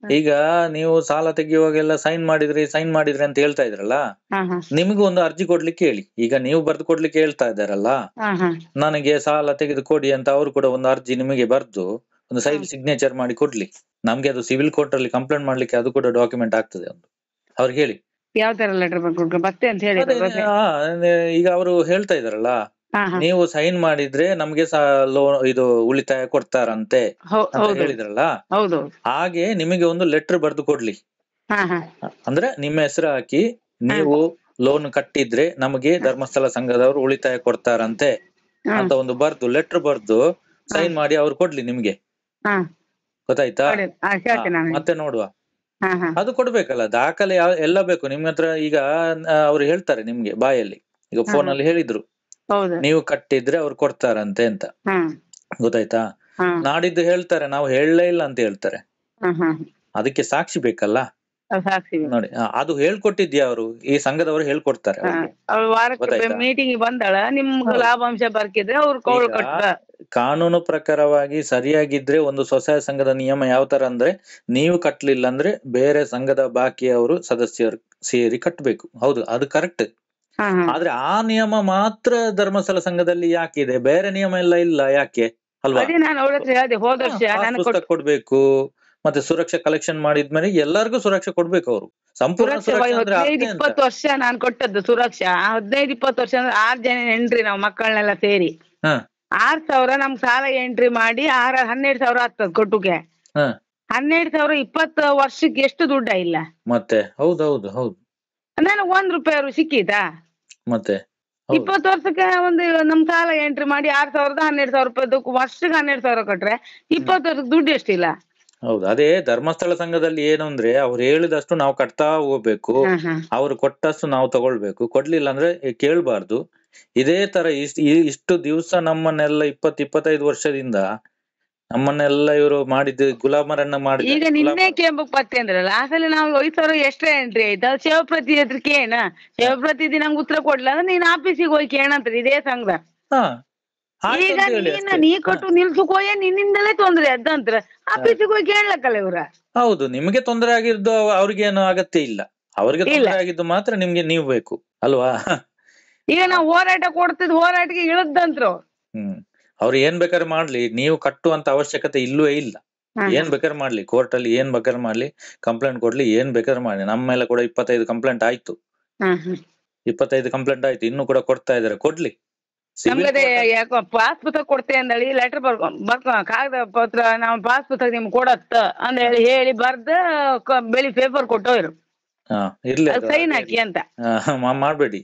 ಈಗ ನೀವು ಸಾಲ ತೆಗಿಯುವಾಗೆಲ್ಲ ಸೈನ್ ಮಾಡಿದ್ರಿ ಅಂತ ಹೇಳ್ತಾ ಇದ್ರಲ್ಲ, ನಿಮ್ಗೂ ಒಂದು ಅರ್ಜಿ ಕೊಡ್ಲಿಕ್ಕೆ ಹೇಳಿ. ಈಗ ನೀವು ಬರ್ದು ಕೊಡ್ಲಿಕ್ಕೆ ಹೇಳ್ತಾ ಇದ್ದಾರಲ್ಲ, ನನಗೆ ಸಾಲ ತೆಗೆದು ಕೊಡಿ ಅಂತ ಅವರು ಕೂಡ ಒಂದು ಅರ್ಜಿ ನಿಮಗೆ ಬರ್ದು ಒಂದು ಸಿಗ್ನೇಚರ್ ಮಾಡಿ ಕೊಡ್ಲಿ. ನಮ್ಗೆ ಅದು ಸಿವಿಲ್ ಕೋರ್ಟ್ ಅಲ್ಲಿ ಕಂಪ್ಲೇಂಟ್ ಮಾಡ್ಲಿಕ್ಕೆ ಅದು ಕೂಡ ಡಾಕ್ಯುಮೆಂಟ್ ಆಗ್ತದೆ. ಒಂದು ಅವ್ರಿಗೆ ಹೇಳಿ ಯಾವ ತರ ಲೆಟರ್ ಬರ್ತೆ ಅಂತ ಹೇಳಿ. ಈಗ ಅವರು ಹೇಳ್ತಾ ಇದಾರಲ್ಲ, ನೀವು ಸೈನ್ ಮಾಡಿದ್ರೆ ನಮ್ಗೆ ಇದು ಉಳಿತಾಯ ಕೊಡ್ತಾರಂತೆ ಅಂತ ಹೇಳಿದ್ರಲ್ಲ, ಹಾಗೆ ನಿಮಗೆ ಒಂದು ಲೆಟರ್ ಬರ್ದು ಕೊಡ್ಲಿ. ಅಂದ್ರೆ ನಿಮ್ಮ ಹೆಸರು ಹಾಕಿ ನೀವು ಲೋನ್ ಕಟ್ಟಿದ್ರೆ ನಮಗೆ ಧರ್ಮಸ್ಥಳ ಸಂಘದವರು ಉಳಿತಾಯ ಕೊಡ್ತಾರಂತೆ ಅಂತ ಒಂದು ಬರ್ದು ಲೆಟರ್ ಬರ್ದು ಸೈನ್ ಮಾಡಿ ಅವ್ರು ಕೊಡ್ಲಿ ನಿಮ್ಗೆ. ಗೊತ್ತಾಯ್ತಾ? ಮತ್ತೆ ನೋಡುವ. ಅದು ಕೊಡ್ಬೇಕಲ್ಲ ದಾಖಲೆ ಎಲ್ಲ ಬೇಕು ನಿಮ್ಗೆ ಹತ್ರ. ಈಗ ಅವ್ರು ಹೇಳ್ತಾರೆ ನಿಮ್ಗೆ ಬಾಯಲ್ಲಿ, ಈಗ ಫೋನ್ ಅಲ್ಲಿ ಹೇಳಿದ್ರು ನೀವು ಕಟ್ಟಿದ್ರೆ ಅವ್ರು ಕೊಡ್ತಾರಂತೆ ಅಂತ. ಗೊತ್ತಾಯ್ತಾ? ನಾಡಿದ್ದು ಹೇಳ್ತಾರೆ ನಾವು ಹೇಳಲೇ ಇಲ್ಲ ಅಂತ ಹೇಳ್ತಾರೆ. ಅದಕ್ಕೆ ಸಾಕ್ಷಿ ಬೇಕಲ್ಲ ನೋಡಿ. ಅದು ಹೇಳ್ಕೊಟ್ಟಿದ್ಯಾ ಅವರು, ಈ ಸಂಘದವರು ಹೇಳ್ಕೊಡ್ತಾರೆ. ಮೀಟಿಂಗ್ ಬಂದಾಳ ನಿಮ್ಗೆ ಲಾಭಾಂಶ ಬರ್ಕಿದ್ರೆ ಅವ್ರು ಕಾನೂನು ಪ್ರಕಾರವಾಗಿ ಸರಿಯಾಗಿದ್ರೆ ಒಂದು ಸ್ವಸಹಾಯ ಸಂಘದ ನಿಯಮ ಯಾವ ತರ ಅಂದ್ರೆ, ನೀವು ಕಟ್ಲಿಲ್ಲ ಅಂದ್ರೆ ಬೇರೆ ಸಂಘದ ಬಾಕಿ ಅವರು ಸದಸ್ಯರು ಸೇರಿ ಕಟ್ಬೇಕು. ಹೌದು, ಅದು ಕರೆಕ್ಟ್. ಆದ್ರೆ ಆ ನಿಯಮ ಮಾತ್ರ ಧರ್ಮಸ್ಥಳ ಸಂಘದಲ್ಲಿ ಯಾಕಿದೆ, ಬೇರೆ ನಿಯಮ ಎಲ್ಲ ಇಲ್ಲ ಯಾಕೆ ಅಲ್ವಾ? ಪುಸ್ತಕ ಕೊಡ್ಬೇಕು, ಮತ್ತೆ ಸುರಕ್ಷಾ ಕಲೆಕ್ಷನ್ ಮಾಡಿದ್ಮೇಲೆ ಎಲ್ಲರಿಗೂ ಸುರಕ್ಷಾ ಕೊಡ್ಬೇಕು. ಅವರು ಸಂಪೂರ್ಣ 15-20 ವರ್ಷ ನಾನು ಕೊಟ್ಟದ್ದು ಸುರಕ್ಷಾ. 15-20 ವರ್ಷ ಅಂದ್ರೆ 6 ಜನ ಎಂಟ್ರಿ ನಾವು ಮಕ್ಕಳನ್ನೆಲ್ಲ ಸೇರಿ 6,000 ನಮ್ಗೆ ಸಾಲ ಎಂಟ್ರಿ ಮಾಡಿ 12,000 ಆಗ್ತದ ಕೊಟ್ಟುಗೆ. 12,000 20 ವರ್ಷಕ್ಕೆ ಎಷ್ಟು ದುಡ್ಡ ಇಲ್ಲ ಮತ್ತೆ? ಹೌದೌದು ಹೌದು. ನನಗೆ 1 ರೂಪಾಯಿ ಅವರು ಸಿಕ್ಕಿತಾ ಮತ್ತೆ? 20 ವರ್ಷಕ್ಕೆ ಒಂದು ನಮ್ ಸಾಲ ಎಂಟ್ರಿ ಮಾಡಿ 6,000 12,000 ರೂಪಾಯಿ ವರ್ಷಕ್ಕೆ 12,000 ಕೊಟ್ರೆ 20 ವರ್ಷಕ್ಕೆ ದುಡ್ಡು ಎಷ್ಟಿಲ್ಲ. ಹೌದು, ಅದೇ ಧರ್ಮಸ್ಥಳ ಸಂಘದಲ್ಲಿ ಏನು ಅಂದ್ರೆ ಅವ್ರು ಹೇಳಿದಷ್ಟು ನಾವು ಕಟ್ತಾ ಹೋಗ್ಬೇಕು, ಅವ್ರು ಕೊಟ್ಟಷ್ಟು ನಾವು ತಗೊಳ್ಬೇಕು. ಕೊಡ್ಲಿಲ್ಲ ಅಂದ್ರೆ ಕೇಳ್ಬಾರ್ದು. ಇದೇ ತರ ಇಷ್ಟು ದಿವಸ ನಮ್ಮನ್ನೆಲ್ಲ 20-25 ವರ್ಷದಿಂದ ನಮ್ಮನ್ನೆಲ್ಲ ಇವರು ಮಾಡಿದ್ದು ಗುಲಾಮರನ್ನ ಮಾಡಿ. ಈಗ ನಿನ್ನೆ ಕೇಂಬಕ್ ಪತ್ತೆ ಅಂದ್ರಲ್ಲ, ಅಸಲಿ ನಾವು 5,000 ಎಕ್ಸ್ಟ್ರಾ ಎಂಟ್ರಿ ಆಯ್ತು. ಶಿವಪ್ರತಿ ಹತ್ರ ಕೇಳ, ಶಿವಪ್ರತಿ ನಂಗೆ ಉತ್ತರ ಕೊಡ್ಲಿಲ್ಲ ಅಂದ್ರೆ ನೀನ್ ಆಫೀಸಿಗೆ ಹೋಗಿ ಕೇಳಂತ ಇದೇ ಸಂಘ. ಈಗ ನೀ ಕೊಟ್ಟು ನಿಲ್ಸುಕೋಯ ನಿನ್ನಿಂದಲೇ ತೊಂದ್ರೆ ಅದಂತ್ರ ಆಫೀಸಿಗೆ ಹೋಗಿ ಕೇಳಕ್ಕಲ್ಲ ಇವ್ರ. ಹೌದು, ನಿಮ್ಗೆ ತೊಂದರೆ ಆಗಿದ್ದು ಅವ್ರಿಗೇನು ಅಗತ್ಯ ಇಲ್ಲ. ಅವ್ರಿಗೆ ತೊಂದರೆ ಆಗಿದ್ದು ಮಾತ್ರ ನಿಮ್ಗೆ ನೀವು ಬೇಕು ಅಲ್ವಾ? ಈಗ ನಾವು ಹೋರಾಟ ಕೊಡ್ತಿದ್ ಹೋರಾಟಕ್ಕೆ ಇಳದಂತ್ರು. ಅವ್ರು ಏನ್ ಬೇಕಾದ್ರೆ ಮಾಡ್ಲಿ, ನೀವು ಕಟ್ಟುವಂತ ಅವಶ್ಯಕತೆ ಇಲ್ಲವೇ ಇಲ್ಲ. ಏನ್ ಬೇಕಾದ್ರೆ ಮಾಡ್ಲಿ, ಕೋರ್ಟ್ ಅಲ್ಲಿ ಏನ್ ಬೇಕಾದ್ರೆ ಮಾಡ್ಲಿ, ಕಂಪ್ಲೇಂಟ್ ಕೊಡ್ಲಿ, ಏನ್ ಬೇಕಾದ್ರೆ ಮಾಡ್ಲಿ. ನಮ್ಮ ಮೇಲೆ ಕೂಡ 25 ಕಂಪ್ಲೇಂಟ್ ಆಯ್ತು, 25 ಕಂಪ್ಲೇಂಟ್ ಆಯ್ತು, ಇನ್ನು ಕೂಡ ಕೊಡ್ತಾ ಇದಾರೆ, ಕೊಡ್ಲಿ. ನಮ್ಗದೆ ಯಾಕೋ ಪಾಸ್ ಪುಸ್ತಕ ಕೊಡ್ತೇ ಅಂದೇಳಿ ಲೆಟರ್ ಬರ್ಕೊ ಕಾಗದ ಪತ್ರ ನಾವು ಪಾಸ್ ಪುಸ್ತಕ ನಿಮ್ಗೆ ಕೊಡತ್ತ ಅಂತ ಹೇಳಿ ಬರ್ದ ಬೆಳಿ ಪೇಪರ್ ಕೊಟ್ಟವ್ರು. ಇರ್ಲಿ, ಸೈನ್ ಹಾಕಿ ಅಂತ ಮಾಡ್ಬೇಡಿ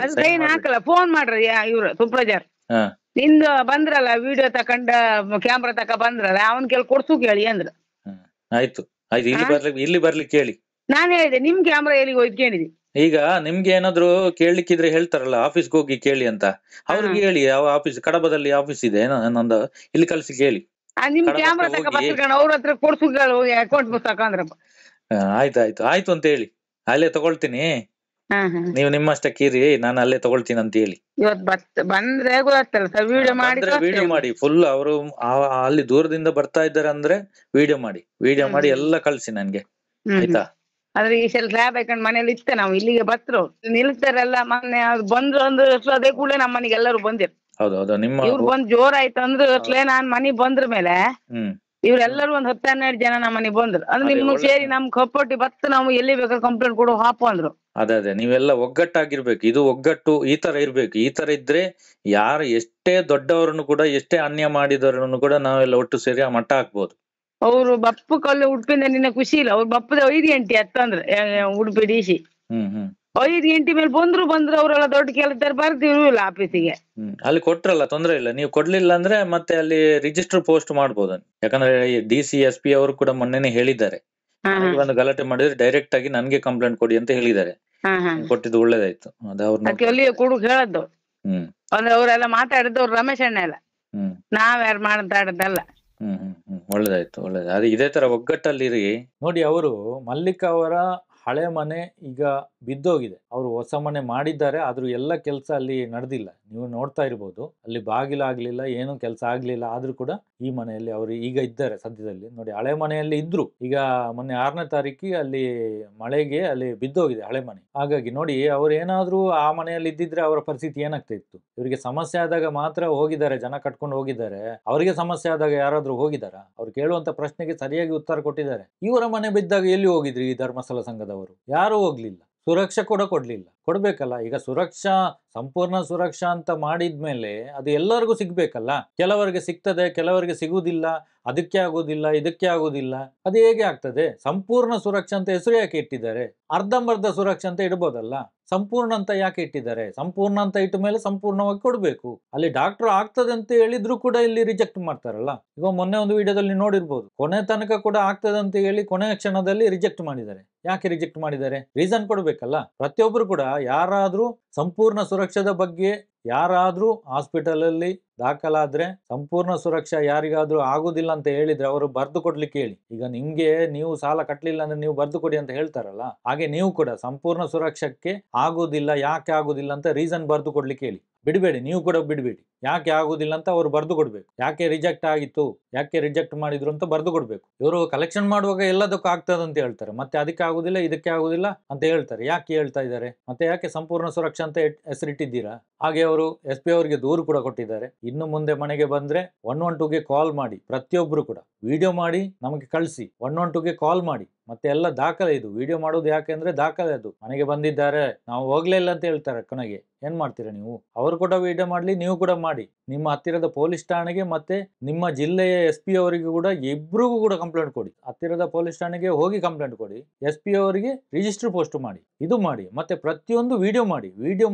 ಅದು ಸೈನ್ ಹಾಕಲ್ಲ. ಫೋನ್ ಮಾಡ್ರಿ ಇವ್ರು ಸುಪ್ರಜಾರ್, ನಿಂದು ಬಂದ್ರಲ್ಲ ವಿಡಿಯೋ ತಕೊಂಡ ಕ್ಯಾಮ್ರಾ ತಕ ಬಂದ್ರಲ್ಲ ಅವನ್ ಕೇಳಿ ಕೊಡ್ಸು ಕೇಳಿ ಅಂದ್ರ. ಆಯ್ತು ಇಲ್ಲಿ ಬರ್ಲಿಕ್ಕೆ ಹೇಳಿ. ನಾನ್ ಹೇಳಿದೆ ನಿಮ್ ಕ್ಯಾಮ್ರಾ ಎಲ್ಲಿಗೆ ಹೋಯ್ತು ಕೇಳಿದಿ. ಈಗ ನಿಮ್ಗೆ ಏನಾದ್ರು ಕೇಳ್ಲಿಕ್ಕಿದ್ರೆ ಹೇಳ್ತಾರಲ್ಲ, ಆಫೀಸ್ಗೆ ಹೋಗಿ ಕೇಳಿ ಅಂತ, ಅವ್ರಿಗೆ ಹೇಳಿ. ಯಾವ ಆಫೀಸ್? ಕಡಬದಲ್ಲಿ ಆಫೀಸ್ ಇದೆ ನಂದು, ಇಲ್ಲಿ ಕಳ್ಸಿ ಕೇಳಿ. ನಿಮ್ ಕ್ಯಾಮ್ರಾ ತಕ ಬರ್ಸ್ಕೊಂಡು ಅವ್ರ ಹತ್ರ ಕೊಡ್ಸು ಕೇಳು ಅಕೌಂಟ್ ಪುಸ್ತಕ ಅಂದ್ರಪ್ಪ. ಆಯ್ತು ಅಂತ ಹೇಳಿ, ಅಲ್ಲೇ ತಗೊಳ್ತೀನಿ, ನೀವು ನಿಮ್ಮಷ್ಟಕ್ಕಿರಿ, ನಾನು ಅಲ್ಲೇ ತಗೊಳ್ತೀನಿ ಅಂತ ಹೇಳಿ. ಇವತ್ತು ಬಂದ್ರೆ ಗೊತ್ತಲ್ಲ ಸರ್, ವಿಡಿಯೋ ಮಾಡಿ ಫುಲ್. ಅವರು ಅಲ್ಲಿ ದೂರದಿಂದ ಬರ್ತಾ ಇದ್ದಾರೆ ಅಂದ್ರೆ ವಿಡಿಯೋ ಮಾಡಿ ಎಲ್ಲ ಕಳ್ಸಿ ನನ್ಗೆ, ಆಯ್ತಾ? ಆದ್ರೆ ಈ ಸಲ ಸ್ಲ್ಯಾಬ್ ಹಾಕೊಂಡ್ ಮನೇಲಿ ಇತ್ತ, ನಾವು ಇಲ್ಲಿಗೆ ಬತ್ರು ನಿಲ್ತಾರಲ್ಲ. ಮೊನ್ನೆ ಬಂದ್ರು ಅಂದ್ರೆ ಅದೇ ಕೂಡ ನಮ್ಮ ಮನೆಗೆ ಎಲ್ಲರೂ ಬಂದಿರು. ಹೌದೌದು, ನಿಮ್ಮ ಇವ್ರು ಬಂದ್ ಜೋರ್ ಆಯ್ತು ಅಂದ್ರೆ ನಾನ್ ಮನೆಗ್ ಬಂದ್ರ ಮೇಲೆ ಇವ್ರೆಲ್ಲರೂ ಒಂದ್ 10-12 ಜನ ನಮ್ಮ ಮನೆಗ್ ಬಂದ್ರು. ಅಂದ್ರೆ ನಿಮ್ಗೆ ಸೇರಿ ನಮ್ ಕಪ್ಪೊಟ್ಟಿ ಬತ್ತು ನಾವು ಎಲ್ಲಿ ಬೇಕಾದ್ರೆ ಕಂಪ್ಲೇಂಟ್ ಕೊಡು ಹಾಪು ಅಂದ್ರು. ಅದೇ ನೀವೆಲ್ಲ ಒಗ್ಗಟ್ಟಾಗಿರ್ಬೇಕು. ಇದು ಒಗ್ಗಟ್ಟು ಈ ತರ ಇರ್ಬೇಕು. ಈ ತರ ಇದ್ರೆ ಯಾರು ಎಷ್ಟೇ ದೊಡ್ಡವರನ್ನು ಕೂಡ, ಎಷ್ಟೇ ಅನ್ಯ ಮಾಡಿದವರನ್ನು ಕೂಡ ನಾವೆಲ್ಲ ಒಟ್ಟು ಸೇರಿ ಆ ಮಟ್ಟ ಹಾಕ್ಬೋದು. ಅವ್ರು ಬಪ್ಪು ಕಲ್ಲು ಉಡುಪಿಂದ ನಿನ್ನ ಖುಷಿ ಇಲ್ಲ. ಅವ್ರು ಬಪ್ಪದ 5 ಗಂಟೆ ಅತ್ತಂದ್ರೆ ಉಡುಪಿ DC 5 ಗಂಟೆ ಮೇಲೆ ಬಂದ್ರು ಅವರೆಲ್ಲ ದೊಡ್ಡ ಕೆಲಸದಾರ ಬರ್ದಿರು ಆಫೀಸಿಗೆ. ಅಲ್ಲಿ ಕೊಟ್ರಲ್ಲ, ತೊಂದ್ರೆ ಇಲ್ಲ. ನೀವು ಕೊಡ್ಲಿಲ್ಲ ಅಂದ್ರೆ ಮತ್ತೆ ಅಲ್ಲಿ ರಿಜಿಸ್ಟರ್ ಪೋಸ್ಟ್ ಮಾಡ್ಬೋದು. ಯಾಕಂದ್ರೆ DC SP ಅವರು ಕೂಡ ಮೊನ್ನೆನೆ ಹೇಳಿದ್ದಾರೆ, ಒಂದು ಗಲಾಟೆ ಮಾಡಿದ್ರೆ ಡೈರೆಕ್ಟ್ ಆಗಿ ನನ್ಗೆ ಕಂಪ್ಲೇಂಟ್ ಕೊಡಿ ಅಂತ ಹೇಳಿದ್ದಾರೆ. ಕೊಟ್ಟಿದ್ದು ಒಳ್ಳೇದಾಯ್ತು. ಅಲ್ಲಿ ಕೊಡು ಹೇಳದ್ದು. ಅಂದ್ರೆ ಅವರೆಲ್ಲ ಮಾತಾಡಿದವ್ರು ರಮೇಶ್ ಅಣ್ಣ ಎಲ್ಲ, ನಾವ್ಯಾರು ಮಾತಾಡದಲ್ಲ. ಒಳ್ಳೇದಾಯ್ತು. ಅದೇ ಇದೇ ತರ ಒಗ್ಗಟ್ಟಲ್ಲಿರಿ. ನೋಡಿ, ಅವರು ಮಲ್ಲಿಕಾ ಅವರ ಹಳೆ ಮನೆ ಈಗ ಬಿದ್ದೋಗಿದೆ. ಅವರು ಹೊಸ ಮನೆ ಮಾಡಿದ್ದಾರೆ, ಆದ್ರೂ ಎಲ್ಲ ಕೆಲಸ ಅಲ್ಲಿ ನಡೆದಿಲ್ಲ. ನೀವು ನೋಡ್ತಾ ಇರ್ಬೋದು, ಅಲ್ಲಿ ಬಾಗಿಲಾಗ್ಲಿಲ್ಲ, ಏನು ಕೆಲಸ ಆಗ್ಲಿಲ್ಲ. ಆದ್ರೂ ಕೂಡ ಈ ಮನೆಯಲ್ಲಿ ಅವರು ಈಗ ಇದ್ದಾರೆ ಸದ್ಯದಲ್ಲಿ. ನೋಡಿ, ಹಳೆ ಮನೆಯಲ್ಲಿ ಇದ್ರು. ಈಗ ಮೊನ್ನೆ 6ನೇ ತಾರೀಕಿಗೆ ಅಲ್ಲಿ ಮಳೆಗೆ ಅಲ್ಲಿ ಬಿದ್ದೋಗಿದೆ ಹಳೆ ಮನೆ. ಹಾಗಾಗಿ ನೋಡಿ, ಅವ್ರು ಏನಾದ್ರೂ ಆ ಮನೆಯಲ್ಲಿ ಇದ್ದಿದ್ರೆ ಅವರ ಪರಿಸ್ಥಿತಿ ಏನಾಗ್ತಾ ಇತ್ತು? ಇವರಿಗೆ ಸಮಸ್ಯೆ ಆದಾಗ ಮಾತ್ರ ಹೋಗಿದ್ದಾರೆ, ಜನ ಕಟ್ಕೊಂಡು ಹೋಗಿದ್ದಾರೆ. ಅವರಿಗೆ ಸಮಸ್ಯೆ ಆದಾಗ ಯಾರಾದ್ರೂ ಹೋಗಿದಾರ? ಅವ್ರು ಕೇಳುವಂತ ಪ್ರಶ್ನೆಗೆ ಸರಿಯಾಗಿ ಉತ್ತರ ಕೊಟ್ಟಿದ್ದಾರೆ. ಇವರ ಮನೆ ಬಿದ್ದಾಗ ಎಲ್ಲಿ ಹೋಗಿದ್ರಿ ಈ ಧರ್ಮಸ್ಥಳ ಸಂಘದವರು? ಯಾರು ಹೋಗ್ಲಿಲ್ಲ. ಸುರಕ್ಷಾ ಕೂಡ ಕೊಡ್ಲಿಲ್ಲ. ಕೊಡ್ಬೇಕಲ್ಲ. ಈಗ ಸುರಕ್ಷಾ, ಸಂಪೂರ್ಣ ಸುರಕ್ಷಾ ಅಂತ ಮಾಡಿದ್ಮೇಲೆ ಅದು ಎಲ್ಲರಿಗೂ ಸಿಗ್ಬೇಕಲ್ಲ. ಕೆಲವರಿಗೆ ಸಿಗ್ತದೆ, ಕೆಲವರಿಗೆ ಸಿಗುವುದಿಲ್ಲ. ಅದಕ್ಕೆ ಆಗುದಿಲ್ಲ, ಇದಕ್ಕೆ ಆಗುದಿಲ್ಲ. ಅದು ಹೇಗೆ ಆಗ್ತದೆ? ಸಂಪೂರ್ಣ ಸುರಕ್ಷಾ ಅಂತ ಹೆಸರು ಯಾಕೆ ಇಟ್ಟಿದ್ದಾರೆ? ಅರ್ಧಂಬರ್ಧ ಸುರಕ್ಷಾ ಅಂತ ಇಡ್ಬೋದಲ್ಲ. ಸಂಪೂರ್ಣ ಅಂತ ಯಾಕೆ ಇಟ್ಟಿದ್ದಾರೆ? ಸಂಪೂರ್ಣ ಅಂತ ಇಟ್ಟ ಮೇಲೆ ಸಂಪೂರ್ಣವಾಗಿ ಕೊಡ್ಬೇಕು. ಅಲ್ಲಿ ಡಾಕ್ಟರ್ ಆಗ್ತದೆ ಅಂತ ಹೇಳಿದ್ರು ಕೂಡ ಇಲ್ಲಿ ರಿಜೆಕ್ಟ್ ಮಾಡ್ತಾರಲ್ಲ. ಈಗ ಮೊನ್ನೆ ಒಂದು ವಿಡಿಯೋದಲ್ಲಿ ನೋಡಿರ್ಬೋದು, ಕೊನೆ ತನಕ ಕೂಡ ಆಗ್ತದೆ ಅಂತ ಹೇಳಿ ಕೊನೆ ಕ್ಷಣದಲ್ಲಿ ರಿಜೆಕ್ಟ್ ಮಾಡಿದ್ದಾರೆ. ಯಾಕೆ ರಿಜೆಕ್ಟ್ ಮಾಡಿದ್ದಾರೆ? ರೀಸನ್ ಕೊಡ್ಬೇಕಲ್ಲ. ಪ್ರತಿಯೊಬ್ರು ಕೂಡ ಯಾರಾದ್ರೂ ಸಂಪೂರ್ಣ ಸುರಕ್ಷಾದ ಬಗ್ಗೆ, ಯಾರಾದ್ರೂ ಹಾಸ್ಪಿಟಲ್ ಅಲ್ಲಿ ದಾಖಲಾದ್ರೆ ಸಂಪೂರ್ಣ ಸುರಕ್ಷಾ ಯಾರಿಗಾದ್ರೂ ಆಗುದಿಲ್ಲ ಅಂತ ಹೇಳಿದ್ರೆ ಅವರು ಬರ್ದು ಕೊಡ್ಲಿಕ್ಕೆ ಹೇಳಿ. ಈಗ ನಿಮ್ಗೆ ನೀವು ಸಾಲ ಕಟ್ಟಲಿಲ್ಲ ಅಂದ್ರೆ ನೀವು ಬರ್ದು ಕೊಡಿ ಅಂತ ಹೇಳ್ತಾರಲ್ಲ, ಹಾಗೆ ನೀವು ಕೂಡ ಸಂಪೂರ್ಣ ಸುರಕ್ಷಕ್ಕೆ ಆಗುದಿಲ್ಲ, ಯಾಕೆ ಆಗುದಿಲ್ಲ ಅಂತ ರೀಸನ್ ಬರ್ದು ಕೊಡ್ಲಿಕ್ಕೆ ಹೇಳಿ. ಬಿಡಬೇಡಿ, ನೀವು ಕೂಡ ಬಿಡಬೇಡಿ. ಯಾಕೆ ಆಗುದಿಲ್ಲ ಅಂತ ಅವ್ರು ಬರ್ದು ಕೊಡ್ಬೇಕು. ಯಾಕೆ ರಿಜೆಕ್ಟ್ ಆಗಿತ್ತು, ಯಾಕೆ ರಿಜೆಕ್ಟ್ ಮಾಡಿದ್ರು ಅಂತ ಬರ್ದು ಕೊಡ್ಬೇಕು. ಇವರು ಕಲೆಕ್ಷನ್ ಮಾಡುವಾಗ ಎಲ್ಲದಕ್ಕೂ ಆಗ್ತದೆ ಅಂತ ಹೇಳ್ತಾರೆ, ಮತ್ತೆ ಅದಕ್ಕೆ ಆಗುದಿಲ್ಲ, ಇದಕ್ಕೆ ಆಗುದಿಲ್ಲ ಅಂತ ಹೇಳ್ತಾರೆ. ಯಾಕೆ ಹೇಳ್ತಾ ಇದ್ದಾರೆ? ಮತ್ತೆ ಯಾಕೆ ಸಂಪೂರ್ಣ ಸುರಕ್ಷಾ ಅಂತ ಹೆಸರಿಟ್ಟಿದ್ದೀರಾ? ಹಾಗೆ ಅವರು SP ಅವರಿಗೆ ದೂರು ಕೂಡ ಕೊಟ್ಟಿದ್ದಾರೆ. ಇನ್ನು ಮುಂದೆ ಮನೆಗೆ ಬಂದ್ರೆ 112ಗೆ ಕಾಲ್ ಮಾಡಿ, ಪ್ರತಿಯೊಬ್ರು ಕೂಡ ವಿಡಿಯೋ ಮಾಡಿ ನಮಗೆ ಕಳಿಸಿ. 112ಗೆ ಕಾಲ್ ಮಾಡಿ. ಮತ್ತೆ ಎಲ್ಲ ದಾಖಲೆ. ಇದು ವಿಡಿಯೋ ಮಾಡೋದು ಯಾಕೆ ಅಂದ್ರೆ ದಾಖಲೆ. ಅದು ಮನೆಗೆ ಬಂದಿದ್ದಾರೆ, ನಾವು ಹೋಗ್ಲೇ ಇಲ್ಲ ಅಂತ ಹೇಳ್ತಾರೆ. ಕೊನೆಗೆ ಏನ್ ಮಾಡ್ತೀರಾ ನೀವು? ಅವರು ಕೂಡ ವಿಡಿಯೋ ಮಾಡ್ಲಿ, ನೀವು ಕೂಡ ಮಾಡಿ. ನಿಮ್ಮ ಹತ್ತಿರದ ಪೊಲೀಸ್ ಠಾಣೆಗೆ ಮತ್ತೆ ನಿಮ್ಮ ಜಿಲ್ಲೆಯ SP ಅವರಿಗೂ ಕೂಡ, ಇಬ್ರಿಗೂ ಕೂಡ ಕಂಪ್ಲೇಂಟ್ ಕೊಡಿ. ಹತ್ತಿರದ ಪೊಲೀಸ್ ಠಾಣೆಗೆ ಹೋಗಿ ಕಂಪ್ಲೇಂಟ್ ಕೊಡಿ, SP ಅವರಿಗೆ ರಿಜಿಸ್ಟರ್ ಪೋಸ್ಟ್ ಮಾಡಿ, ಇದು ಮಾಡಿ. ಮತ್ತೆ ಪ್ರತಿಯೊಂದು ವಿಡಿಯೋ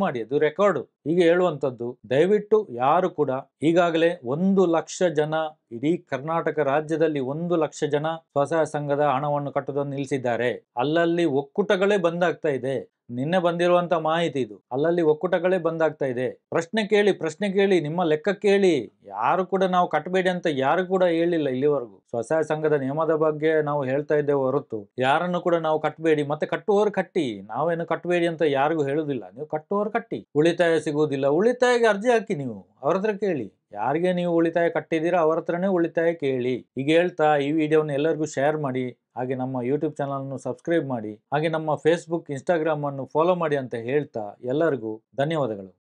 ಮಾಡಿ, ಅದು ರೆಕಾರ್ಡ್. ಹೀಗೆ ಹೇಳುವಂತದ್ದು. ದಯವಿಟ್ಟು ಯಾರು ಕೂಡ, ಈಗಾಗಲೇ 1 ಲಕ್ಷ ಜನ, ಇಡೀ ಕರ್ನಾಟಕ ರಾಜ್ಯದಲ್ಲಿ 1 ಲಕ್ಷ ಜನ ಸ್ವಸಹಾಯ ಸಂಘದ ಹಣವನ್ನು ಕಟ್ಟುವುದನ್ನು ನಿಲ್ಲಿಸಿದ್ದಾರೆ. ಅಲ್ಲಲ್ಲಿ ಒಕ್ಕೂಟಗಳೇ ಬಂದಾಗ್ತಾ ಇದೆ. ನಿನ್ನೆ ಬಂದಿರುವಂತ ಮಾಹಿತಿ ಇದು. ಅಲ್ಲಲ್ಲಿ ಒಕ್ಕೂಟಗಳೇ ಬಂದಾಗ್ತಾ ಇದೆ. ಪ್ರಶ್ನೆ ಕೇಳಿ, ನಿಮ್ಮ ಲೆಕ್ಕ ಕೇಳಿ. ಯಾರು ಕೂಡ ನಾವು ಕಟ್ಟಬೇಡಿ ಅಂತ ಯಾರು ಕೂಡ ಹೇಳಿಲ್ಲ ಇಲ್ಲಿವರೆಗೂ. ಸ್ವಸಹಾಯ ಸಂಘದ ನಿಯಮದ ಬಗ್ಗೆ ನಾವು ಹೇಳ್ತಾ ಇದ್ದೇವೆ ಹೊರತು ಯಾರನ್ನು ಕೂಡ ನಾವು ಕಟ್ಟಬೇಡಿ, ಮತ್ತೆ ಕಟ್ಟುವವರು ಕಟ್ಟಿ, ನಾವೇನು ಕಟ್ಟಬೇಡಿ ಅಂತ ಯಾರಿಗೂ ಹೇಳುದಿಲ್ಲ. ನೀವು ಕಟ್ಟುವವರು ಕಟ್ಟಿ. ಉಳಿತಾಯ ಸಿಗುವುದಿಲ್ಲ, ಉಳಿತಾಯಕ್ಕೆ ಅರ್ಜಿ ಹಾಕಿ. ನೀವು ಅವ್ರ ಹತ್ರ ಕೇಳಿ, ಯಾರಿಗೆ ನೀವು ಉಳಿತಾಯ ಕಟ್ಟಿದ್ದೀರಾ ಅವರ ಹತ್ರನೇ ಉಳಿತಾಯ ಕೇಳಿ. ಈಗ ಹೇಳ್ತಾ ಈ ವಿಡಿಯೋವನ್ನು ಎಲ್ಲರಿಗೂ ಶೇರ್ ಮಾಡಿ. ಹಾಗೆ ನಮ್ಮ ಯೂಟ್ಯೂಬ್ ಚಾನಲ್ ಅನ್ನು ಸಬ್ಸ್ಕ್ರೈಬ್ ಮಾಡಿ. ಹಾಗೆ ನಮ್ಮ Facebook, Instagram ಅನ್ನು ಫಾಲೋ ಮಾಡಿ ಅಂತ ಹೇಳ್ತಾ ಎಲ್ಲರಿಗೂ ಧನ್ಯವಾದಗಳು.